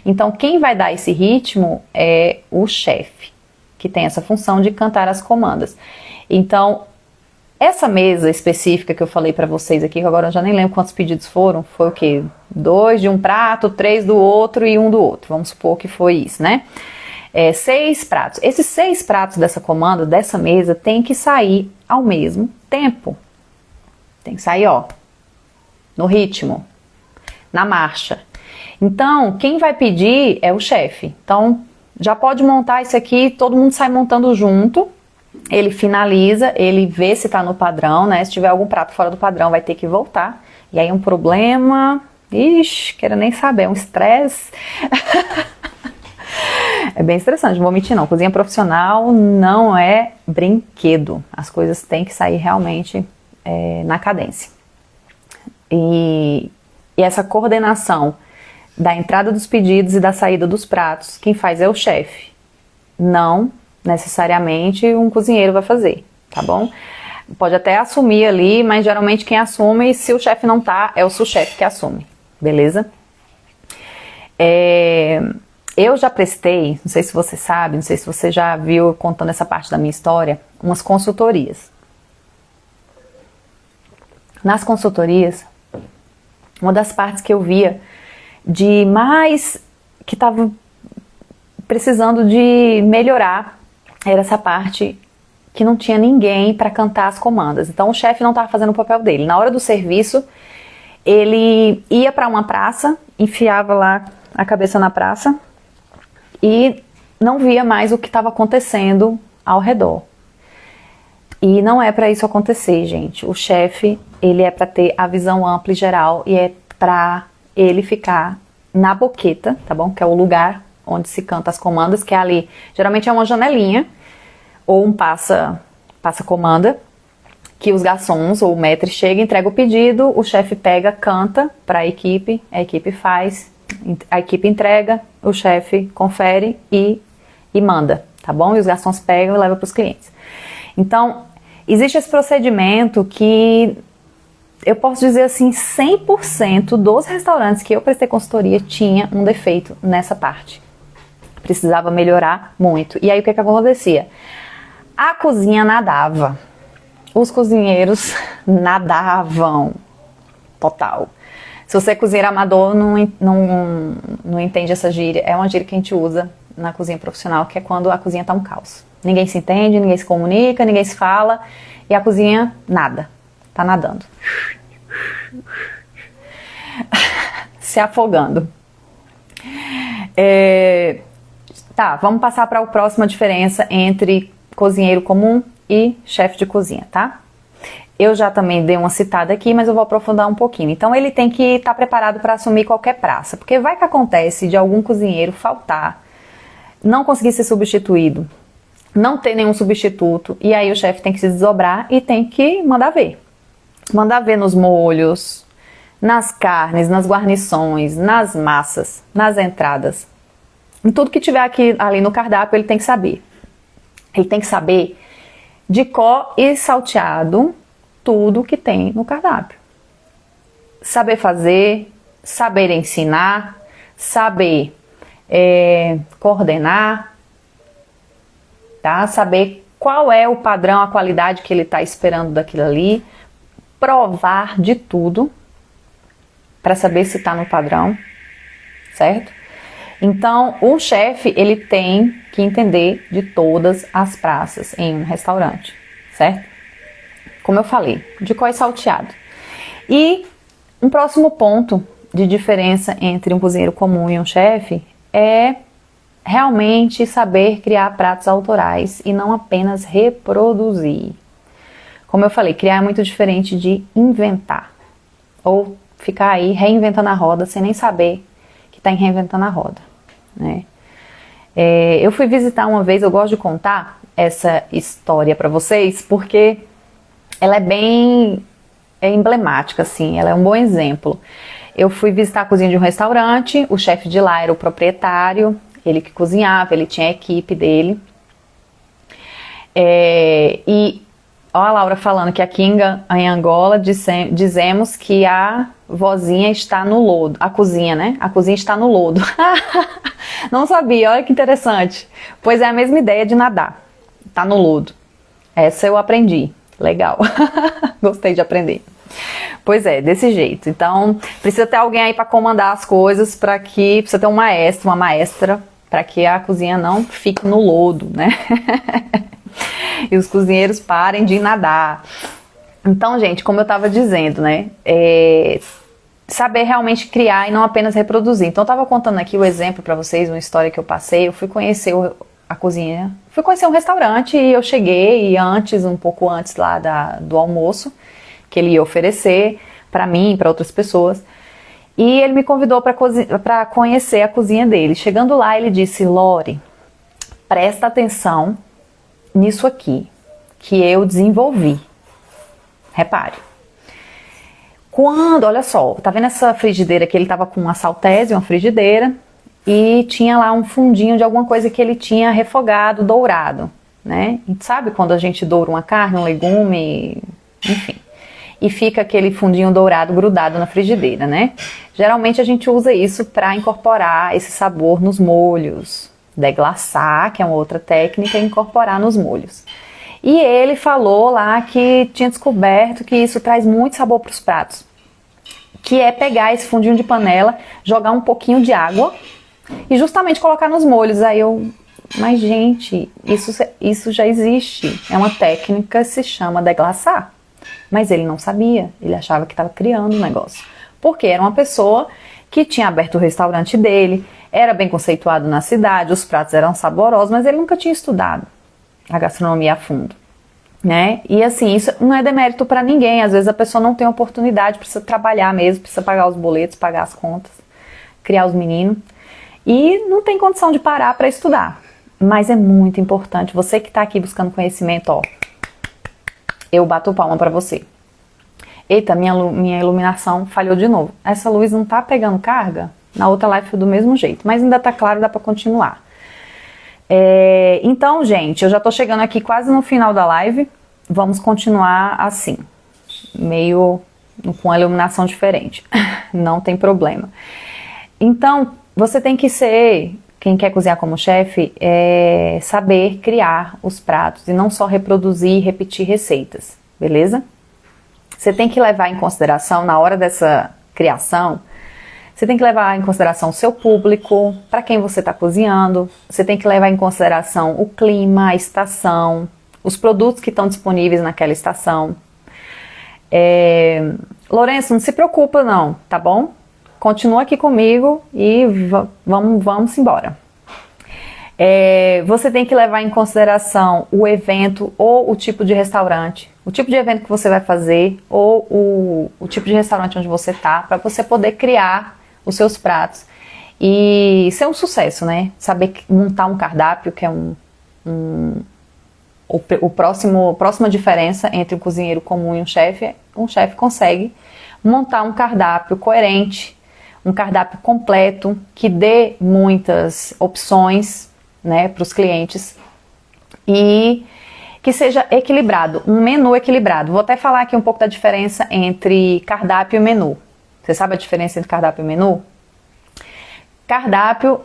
S1: Então, quem vai dar esse ritmo é o chefe, que tem essa função de cantar as comandas. Então, essa mesa específica que eu falei para vocês aqui, que agora eu já nem lembro quantos pedidos foram, foi o quê? 2 de um prato, 3 do outro e 1 do outro. Vamos supor que foi isso, né? 6 pratos. Esses 6 pratos dessa comanda, dessa mesa, tem que sair ao mesmo tempo. Tem que sair, ó, no ritmo, na marcha. Então, quem vai pedir é o chefe. Então, já pode montar isso aqui, todo mundo sai montando junto. Ele finaliza, ele vê se tá no padrão, né? Se tiver algum prato fora do padrão, vai ter que voltar. E aí um problema, ixi, quero nem saber, é um estresse. É bem estressante, não vou mentir não. Cozinha profissional não é brinquedo. As coisas têm que sair realmente na cadência. E essa coordenação da entrada dos pedidos e da saída dos pratos, quem faz é o chefe. Não necessariamente um cozinheiro vai fazer, tá bom? Pode até assumir ali, mas geralmente quem assume, se o chefe não tá, é o sous-chefe que assume, beleza? Eu já prestei, não sei se você sabe, não sei se você já viu contando essa parte da minha história, umas consultorias. Nas consultorias, uma das partes que eu via de mais que estava precisando de melhorar era essa parte que não tinha ninguém para cantar as comandas. Então o chefe não estava fazendo o papel dele. Na hora do serviço, ele ia para uma praça, enfiava lá a cabeça na praça e não via mais o que estava acontecendo ao redor. E não é para isso acontecer, gente. O chefe, ele é para ter a visão ampla e geral e é para ele ficar na boqueta, tá bom? Que é o lugar onde se canta as comandas, que é ali, geralmente é uma janelinha ou um passa-comanda, que os garçons ou o maître chega, entrega o pedido, o chefe pega, canta para a equipe faz, a equipe entrega, o chefe confere e manda, tá bom? E os garçons pegam e levam para os clientes. Então, existe esse procedimento que eu posso dizer assim, 100% dos restaurantes que eu prestei consultoria tinha um defeito nessa parte. Precisava melhorar muito. E aí o que acontecia? A cozinha nadava. Os cozinheiros nadavam. Total. Se você é cozinheiro amador, não entende essa gíria. É uma gíria que a gente usa na cozinha profissional, que é quando a cozinha tá um caos. Ninguém se entende, ninguém se comunica, ninguém se fala. E a cozinha nada. Tá nadando. Se afogando. Tá, vamos passar para a próxima diferença entre cozinheiro comum e chefe de cozinha, tá? Eu já também dei uma citada aqui, mas eu vou aprofundar um pouquinho. Então ele tem que estar preparado para assumir qualquer praça, porque vai que acontece de algum cozinheiro faltar, não conseguir ser substituído, não ter nenhum substituto, e aí o chefe tem que se desdobrar e tem que mandar ver. Mandar ver nos molhos, nas carnes, nas guarnições, nas massas, nas entradas. Em tudo que tiver ali no cardápio, ele tem que saber. Ele tem que saber de cor e salteado tudo que tem no cardápio. Saber fazer, saber ensinar, saber coordenar, tá? Saber qual é o padrão, a qualidade que ele está esperando daquilo ali, provar de tudo para saber se está no padrão, certo? Então, o chefe, ele tem que entender de todas as praças em um restaurante, certo? Como eu falei, de qual é salteado. E um próximo ponto de diferença entre um cozinheiro comum e um chefe é realmente saber criar pratos autorais e não apenas reproduzir. Como eu falei, criar é muito diferente de inventar ou ficar aí reinventando a roda sem nem saber que está reinventando a roda, né? Eu fui visitar uma vez, eu gosto de contar essa história para vocês porque ela é bem emblemática, assim, ela é um bom exemplo. Eu fui visitar a cozinha de um restaurante, o chefe de lá era o proprietário, ele que cozinhava, ele tinha a equipe dele. E ó, a Laura falando que aqui em Angola dizemos que a vozinha está no lodo. A cozinha, né? A cozinha está no lodo. Não sabia, olha que interessante. Pois é a mesma ideia de nadar. Tá no lodo. Essa eu aprendi. Legal. Gostei de aprender. Pois é, desse jeito. Então, precisa ter alguém aí para comandar as coisas, precisa ter um maestro, uma maestra, para que a cozinha não fique no lodo, né? E os cozinheiros parem de nadar. Então, gente, como eu estava dizendo, né? Saber realmente criar e não apenas reproduzir. Então, eu estava contando aqui o exemplo para vocês, uma história que eu passei. Eu fui conhecer a cozinha, fui conhecer um restaurante e eu cheguei, e um pouco antes lá do almoço, que ele ia oferecer para mim e para outras pessoas. E ele me convidou para conhecer a cozinha dele. Chegando lá, ele disse: Lore, presta atenção nisso aqui, que eu desenvolvi. Repare. Olha só, tá vendo essa frigideira que ele tava com uma saltese, uma frigideira, e tinha lá um fundinho de alguma coisa que ele tinha refogado, dourado, né? E sabe quando a gente doura uma carne, um legume, enfim, e fica aquele fundinho dourado grudado na frigideira, né? Geralmente a gente usa isso para incorporar esse sabor nos molhos, deglaçar, que é uma outra técnica, e incorporar nos molhos. E ele falou lá que tinha descoberto que isso traz muito sabor para os pratos, que é pegar esse fundinho de panela, jogar um pouquinho de água e justamente colocar nos molhos. Aí mas gente, isso já existe, é uma técnica que se chama deglaçar. Mas ele não sabia, ele achava que estava criando um negócio. Porque era uma pessoa que tinha aberto o restaurante dele, era bem conceituado na cidade, os pratos eram saborosos, mas ele nunca tinha estudado a gastronomia a fundo, né? E assim, isso não é demérito para ninguém, às vezes a pessoa não tem oportunidade, precisa trabalhar mesmo, precisa pagar os boletos, pagar as contas, criar os meninos, e não tem condição de parar para estudar. Mas é muito importante, você que está aqui buscando conhecimento, ó, eu bato palma para você. Eita, minha iluminação falhou de novo. Essa luz não tá pegando carga? Na outra live foi do mesmo jeito, mas ainda tá claro, dá para continuar. Então, gente, eu já tô chegando aqui quase no final da live. Vamos continuar assim, meio com a iluminação diferente. Não tem problema. Então, você tem que ser, quem quer cozinhar como chefe, saber criar os pratos e não só reproduzir e repetir receitas, beleza? Você tem que levar em consideração, na hora dessa criação, você tem que levar em consideração o seu público, para quem você está cozinhando, você tem que levar em consideração o clima, a estação, os produtos que estão disponíveis naquela estação. Lourenço, não se preocupa não, tá bom? Continua aqui comigo e vamos embora. Você tem que levar em consideração o evento ou o tipo de restaurante, o tipo de evento que você vai fazer ou o tipo de restaurante onde você está, para você poder criar os seus pratos e ser um sucesso, né? Saber montar um cardápio, que é a próxima diferença entre um cozinheiro comum e um chefe consegue montar um cardápio coerente, um cardápio completo, que dê muitas opções, né, para os clientes e que seja equilibrado, um menu equilibrado. Vou até falar aqui um pouco da diferença entre cardápio e menu. Você sabe a diferença entre cardápio e menu? Cardápio,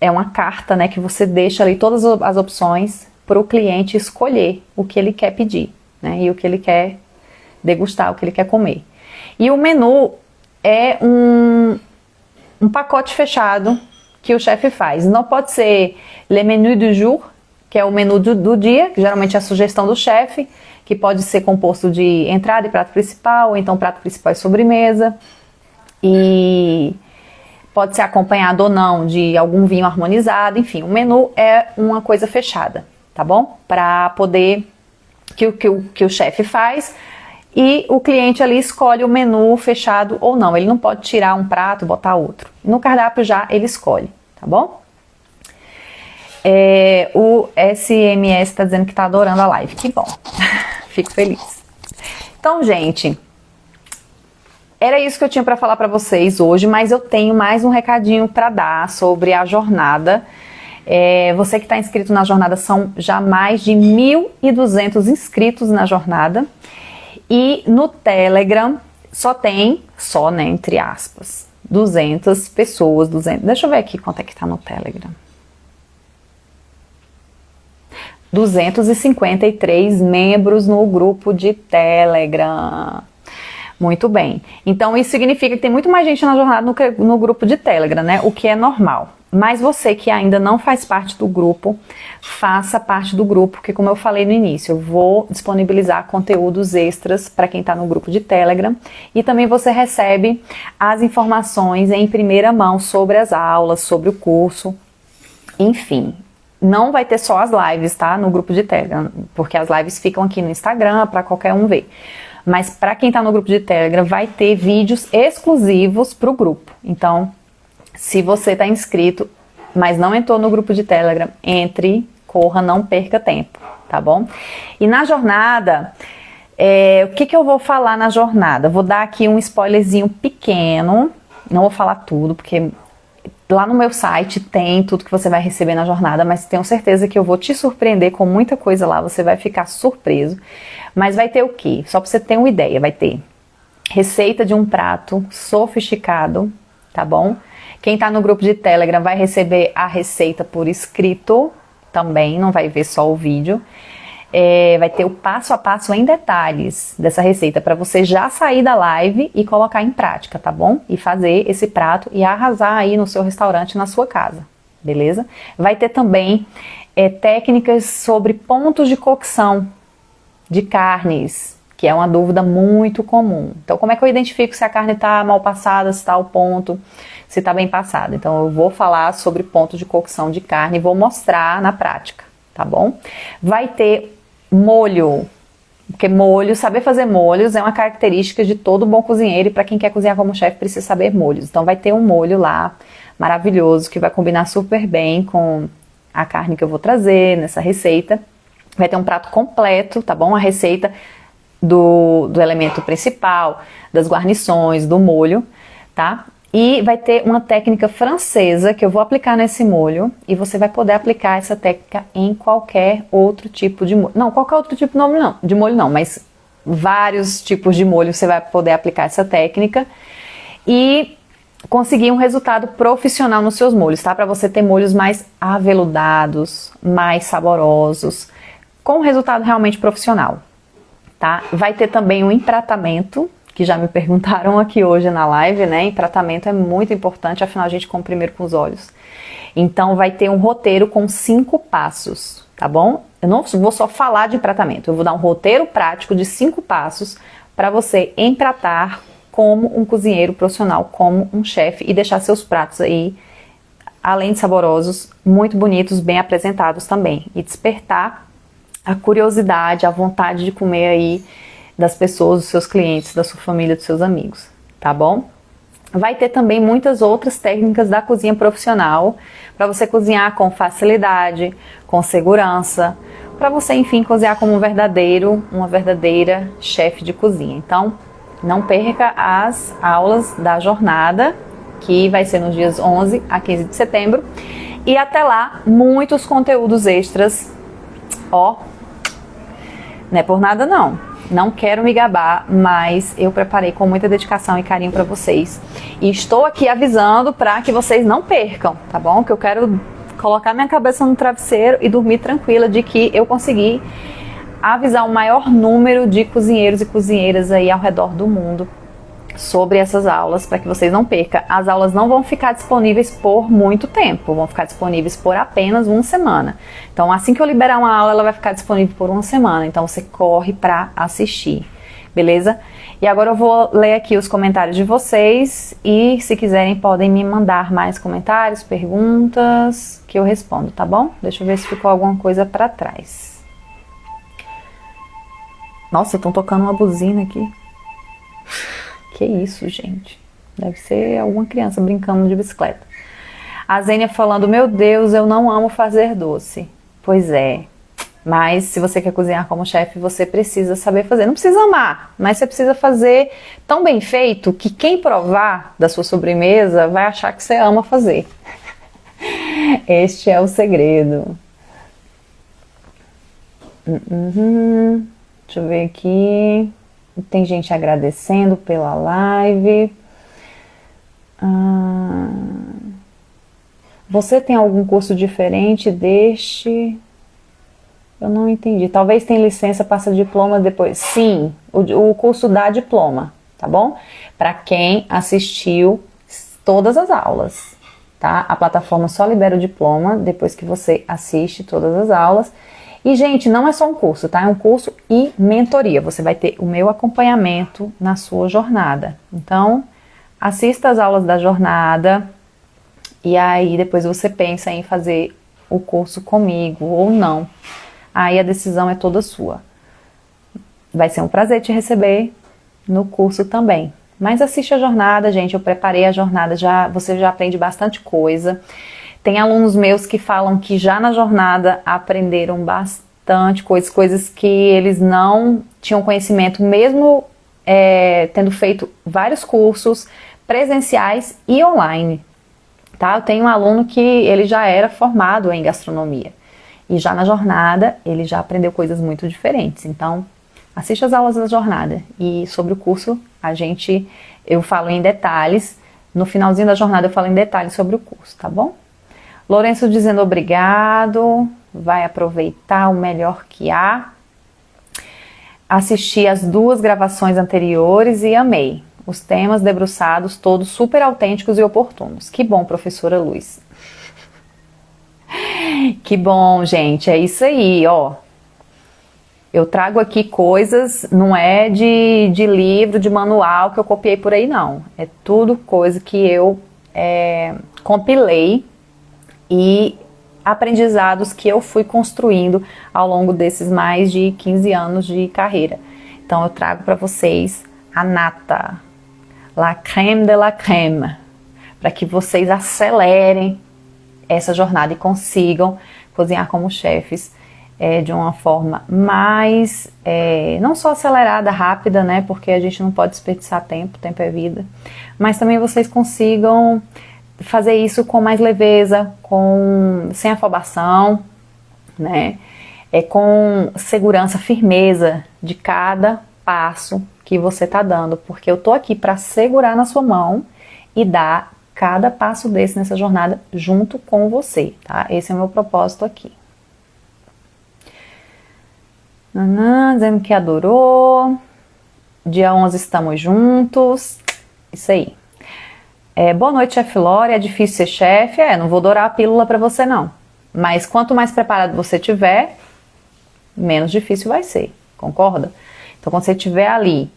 S1: é uma carta, né, que você deixa ali todas as opções para o cliente escolher o que ele quer pedir, né? E o que ele quer degustar, o que ele quer comer. E o menu é um pacote fechado que o chefe faz. Não pode ser le menu du jour, que é o menu do dia, que geralmente é a sugestão do chefe, que pode ser composto de entrada e prato principal, ou então prato principal e sobremesa. E pode ser acompanhado ou não de algum vinho harmonizado. Enfim, o menu é uma coisa fechada, tá bom? Para poder que o chefe faz e o cliente ali escolhe o menu fechado ou não. Ele não pode tirar um prato e botar outro. No cardápio já ele escolhe, tá bom? O SMS está dizendo que está adorando a live. Que bom. Fico feliz. Então, gente, era isso que eu tinha para falar para vocês hoje, mas eu tenho mais um recadinho para dar sobre a jornada. Você que está inscrito na jornada, são já mais de 1.200 inscritos na jornada. E no Telegram só, né, entre aspas, 200 pessoas, 200. Deixa eu ver aqui quanto é que tá no Telegram. 253 membros no grupo de Telegram. Muito bem. Então isso significa que tem muito mais gente na jornada no grupo de Telegram, né? O que é normal. Mas você que ainda não faz parte do grupo, faça parte do grupo, porque como eu falei no início, eu vou disponibilizar conteúdos extras para quem está no grupo de Telegram. E também você recebe as informações em primeira mão sobre as aulas, sobre o curso, enfim. Não vai ter só as lives, tá? No grupo de Telegram, porque as lives ficam aqui no Instagram para qualquer um ver. Mas para quem está no grupo de Telegram, vai ter vídeos exclusivos para o grupo. Então, se você está inscrito, mas não entrou no grupo de Telegram, entre, corra, não perca tempo, tá bom? E na jornada, o que eu vou falar na jornada? Vou dar aqui um spoilerzinho pequeno, não vou falar tudo, porque lá no meu site tem tudo que você vai receber na jornada, mas tenho certeza que eu vou te surpreender com muita coisa lá, você vai ficar surpreso. Mas vai ter o quê? Só para você ter uma ideia, vai ter receita de um prato sofisticado, tá bom? Quem tá no grupo de Telegram vai receber a receita por escrito também, não vai ver só o vídeo. Vai ter o passo a passo em detalhes dessa receita para você já sair da live e colocar em prática, tá bom? E fazer esse prato e arrasar aí no seu restaurante, na sua casa, beleza? Vai ter também técnicas sobre pontos de cocção de carnes, que é uma dúvida muito comum. Então, como é que eu identifico se a carne está mal passada, se está ao ponto, se está bem passada? Então, eu vou falar sobre pontos de cocção de carne e vou mostrar na prática, tá bom? Vai ter molho, porque saber fazer molhos é uma característica de todo bom cozinheiro e para quem quer cozinhar como chefe precisa saber molhos. Então, vai ter um molho lá maravilhoso que vai combinar super bem com a carne que eu vou trazer nessa receita. Vai ter um prato completo, tá bom? A receita do elemento principal, das guarnições, do molho, tá? E vai ter uma técnica francesa que eu vou aplicar nesse molho e você vai poder aplicar essa técnica em qualquer outro tipo de molho. Não, qualquer outro tipo de molho não, mas vários tipos de molho você vai poder aplicar essa técnica e conseguir um resultado profissional nos seus molhos, tá? Para você ter molhos mais aveludados, mais saborosos, com um resultado realmente profissional, tá? Vai ter também um empratamento, que já me perguntaram aqui hoje na live, né? Empratamento é muito importante, afinal a gente come primeiro com os olhos. Então vai ter um roteiro com 5 passos, tá bom? Eu não vou só falar de empratamento, eu vou dar um roteiro prático de 5 passos para você empratar como um cozinheiro profissional, como um chefe e deixar seus pratos aí, além de saborosos, muito bonitos, bem apresentados também. E despertar a curiosidade, a vontade de comer aí das pessoas, dos seus clientes, da sua família, dos seus amigos, tá bom? Vai ter também muitas outras técnicas da cozinha profissional para você cozinhar com facilidade, com segurança, para você, enfim, cozinhar como uma verdadeira chefe de cozinha. Então, não perca as aulas da jornada, que vai ser nos dias 11 a 15 de setembro. E até lá, muitos conteúdos extras. Ó, não é por nada não. Não quero me gabar, mas eu preparei com muita dedicação e carinho para vocês. E estou aqui avisando para que vocês não percam, tá bom? Que eu quero colocar minha cabeça no travesseiro e dormir tranquila de que eu consegui avisar o maior número de cozinheiros e cozinheiras aí ao redor do mundo sobre essas aulas, para que vocês não percam. As aulas não vão ficar disponíveis por muito tempo, vão ficar disponíveis por apenas uma semana. Então, assim que eu liberar uma aula, ela vai ficar disponível por uma semana. Então, você corre para assistir, beleza? E agora eu vou ler aqui os comentários de vocês e, se quiserem, podem me mandar mais comentários, perguntas, que eu respondo, tá bom? Deixa eu ver se ficou alguma coisa para trás. Nossa, estão tocando uma buzina aqui. Que isso, gente? Deve ser alguma criança brincando de bicicleta. A Zênia falando, meu Deus, eu não amo fazer doce. Pois é, mas se você quer cozinhar como chefe, você precisa saber fazer. Não precisa amar, mas você precisa fazer tão bem feito que quem provar da sua sobremesa vai achar que você ama fazer. Este é o segredo. Deixa eu ver aqui. Tem gente agradecendo pela live. Você tem algum curso diferente deste? Eu não entendi. Talvez tenha licença, passa diploma depois. Sim, o curso dá diploma, tá bom? Para quem assistiu todas as aulas, tá? A plataforma só libera o diploma depois que você assiste todas as aulas. E, gente, não é só um curso, tá? É um curso e mentoria. Você vai ter o meu acompanhamento na sua jornada. Então, assista as aulas da jornada e aí depois você pensa em fazer o curso comigo ou não. Aí a decisão é toda sua. Vai ser um prazer te receber no curso também. Mas assiste a jornada, gente. Eu preparei a jornada, você já aprende bastante coisa. Tem alunos meus que falam que já na jornada aprenderam bastante coisas que eles não tinham conhecimento, mesmo tendo feito vários cursos presenciais e online. Tá? Eu tenho um aluno que ele já era formado em gastronomia e já na jornada ele já aprendeu coisas muito diferentes. Então, assiste as aulas da jornada e sobre o curso eu falo em detalhes. No finalzinho da jornada eu falo em detalhes sobre o curso, tá bom? Lourenço dizendo obrigado, vai aproveitar o melhor que há. Assisti as 2 gravações anteriores e amei. Os temas debruçados, todos super autênticos e oportunos. Que bom, professora Luz. Que bom, gente, é isso aí, ó. Eu trago aqui coisas, não é de livro, de manual que eu copiei por aí, não. É tudo coisa que eu compilei e aprendizados que eu fui construindo ao longo desses mais de 15 anos de carreira. Então eu trago para vocês a nata, la crème de la crème, para que vocês acelerem essa jornada e consigam cozinhar como chefes de uma forma mais, não só acelerada, rápida, né, porque a gente não pode desperdiçar tempo é vida, mas também vocês consigam fazer isso com mais leveza, sem afobação, né? Com segurança, firmeza de cada passo que você está dando, porque eu tô aqui para segurar na sua mão e dar cada passo desse nessa jornada junto com você, tá? Esse é o meu propósito aqui. Dizendo que adorou. Dia 11 estamos juntos. Isso aí. Boa noite, chefe Lore. É difícil ser chefe? Não vou dourar a pílula para você, não. Mas quanto mais preparado você tiver, menos difícil vai ser. Concorda? Então, quando você estiver ali,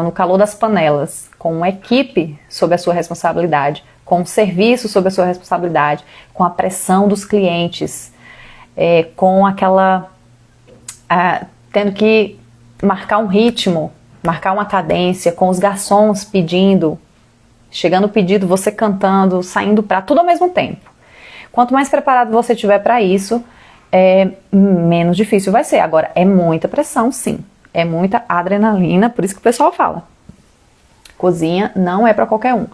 S1: no calor das panelas, com uma equipe sob a sua responsabilidade, com um serviço sob a sua responsabilidade, com a pressão dos clientes, com aquela... tendo que marcar um ritmo, marcar uma cadência, com os garçons pedindo, chegando o pedido, você cantando, saindo para tudo ao mesmo tempo. Quanto mais preparado você tiver para isso, menos difícil vai ser. Agora, é muita pressão, sim. É muita adrenalina, por isso que o pessoal fala. Cozinha não é para qualquer um.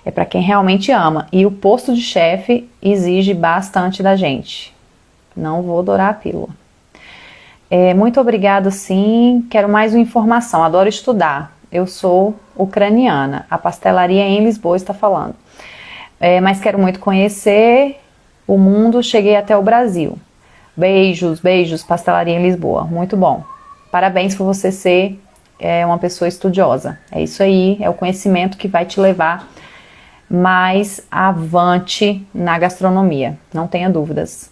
S1: É para quem realmente ama. E o posto de chefe exige bastante da gente. Não vou dourar a pílula. Muito obrigado, sim. Quero mais uma informação. Adoro estudar. Eu sou ucraniana. A pastelaria em Lisboa está falando. Mas quero muito conhecer o mundo, cheguei até o Brasil. Beijos, beijos, pastelaria em Lisboa. Muito bom. Parabéns por você ser uma pessoa estudiosa. É isso aí, é o conhecimento que vai te levar mais avante na gastronomia. Não tenha dúvidas.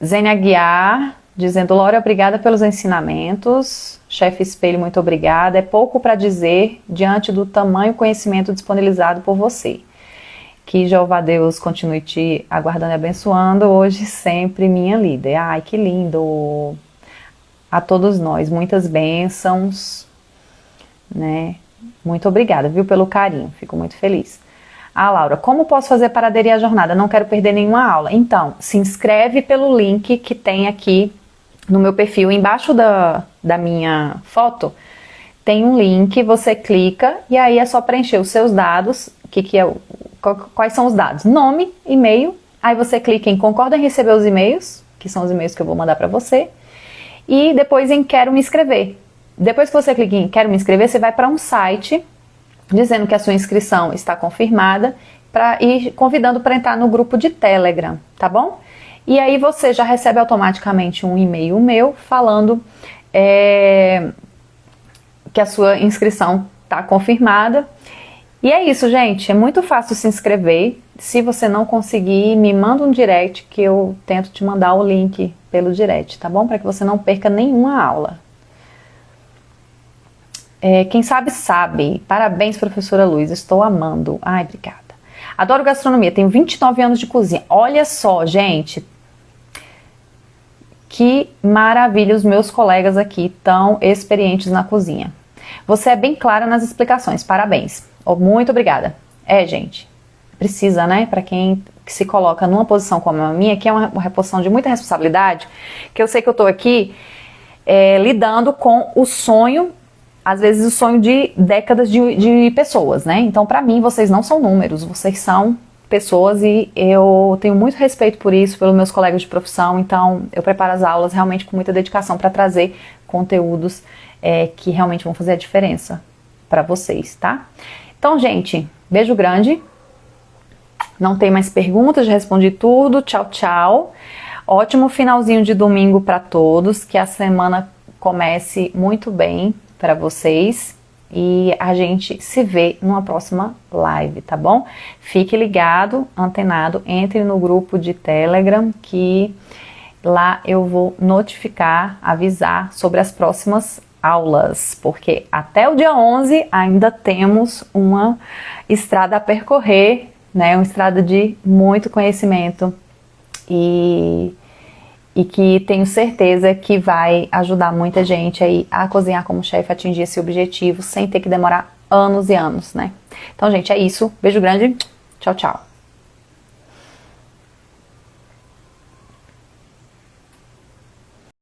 S1: Zênia Aguiar, dizendo: Laura, obrigada pelos ensinamentos. Chefe Espelho, muito obrigada. É pouco para dizer diante do tamanho conhecimento disponibilizado por você. Que Jeová Deus continue te aguardando e abençoando, hoje e sempre, minha líder. Ai, que lindo! A todos nós, muitas bênçãos, né? Muito obrigada, viu, pelo carinho, fico muito feliz. Ah, Laura, como posso fazer para aderir à jornada? Não quero perder nenhuma aula. Então, se inscreve pelo link que tem aqui no meu perfil, embaixo da minha foto, tem um link, você clica e aí é só preencher os seus dados, quais são os dados? Nome, e-mail, aí você clica em concorda em receber os e-mails, que são os e-mails que eu vou mandar para você, e depois em quero me inscrever. Depois que você clica em quero me inscrever, você vai para um site dizendo que a sua inscrição está confirmada e convidando para entrar no grupo de Telegram, tá bom? E aí você já recebe automaticamente um e-mail meu falando que a sua inscrição está confirmada. E é isso, gente. É muito fácil se inscrever. Se você não conseguir, me manda um direct que eu tento te mandar o link pelo direct, tá bom? Para que você não perca nenhuma aula. Quem sabe, sabe. Parabéns, professora Luiz. Estou amando. Ai, obrigada. Adoro gastronomia. Tenho 29 anos de cozinha. Olha só, gente. Que maravilha. Os meus colegas aqui tão experientes na cozinha. Você é bem clara nas explicações. Parabéns. Muito obrigada. Gente. Precisa, né? Para quem se coloca numa posição como a minha, que é uma posição de muita responsabilidade, que eu sei que eu tô aqui lidando com o sonho, às vezes o sonho de décadas de pessoas, né? Então, para mim, vocês não são números, vocês são pessoas e eu tenho muito respeito por isso, pelos meus colegas de profissão. Então, eu preparo as aulas realmente com muita dedicação para trazer conteúdos que realmente vão fazer a diferença para vocês, tá? Então, gente, beijo grande. Não tem mais perguntas, já respondi tudo. Tchau, tchau. Ótimo finalzinho de domingo para todos. Que a semana comece muito bem para vocês. E a gente se vê numa próxima live, tá bom? Fique ligado, antenado, entre no grupo de Telegram que lá eu vou notificar, avisar sobre as próximas aulas, porque até o dia 11 ainda temos uma estrada a percorrer, né? Uma estrada de muito conhecimento e que tenho certeza que vai ajudar muita gente aí a cozinhar como chefe, a atingir esse objetivo sem ter que demorar anos e anos, né? Então, gente, é isso. Beijo grande. Tchau, tchau.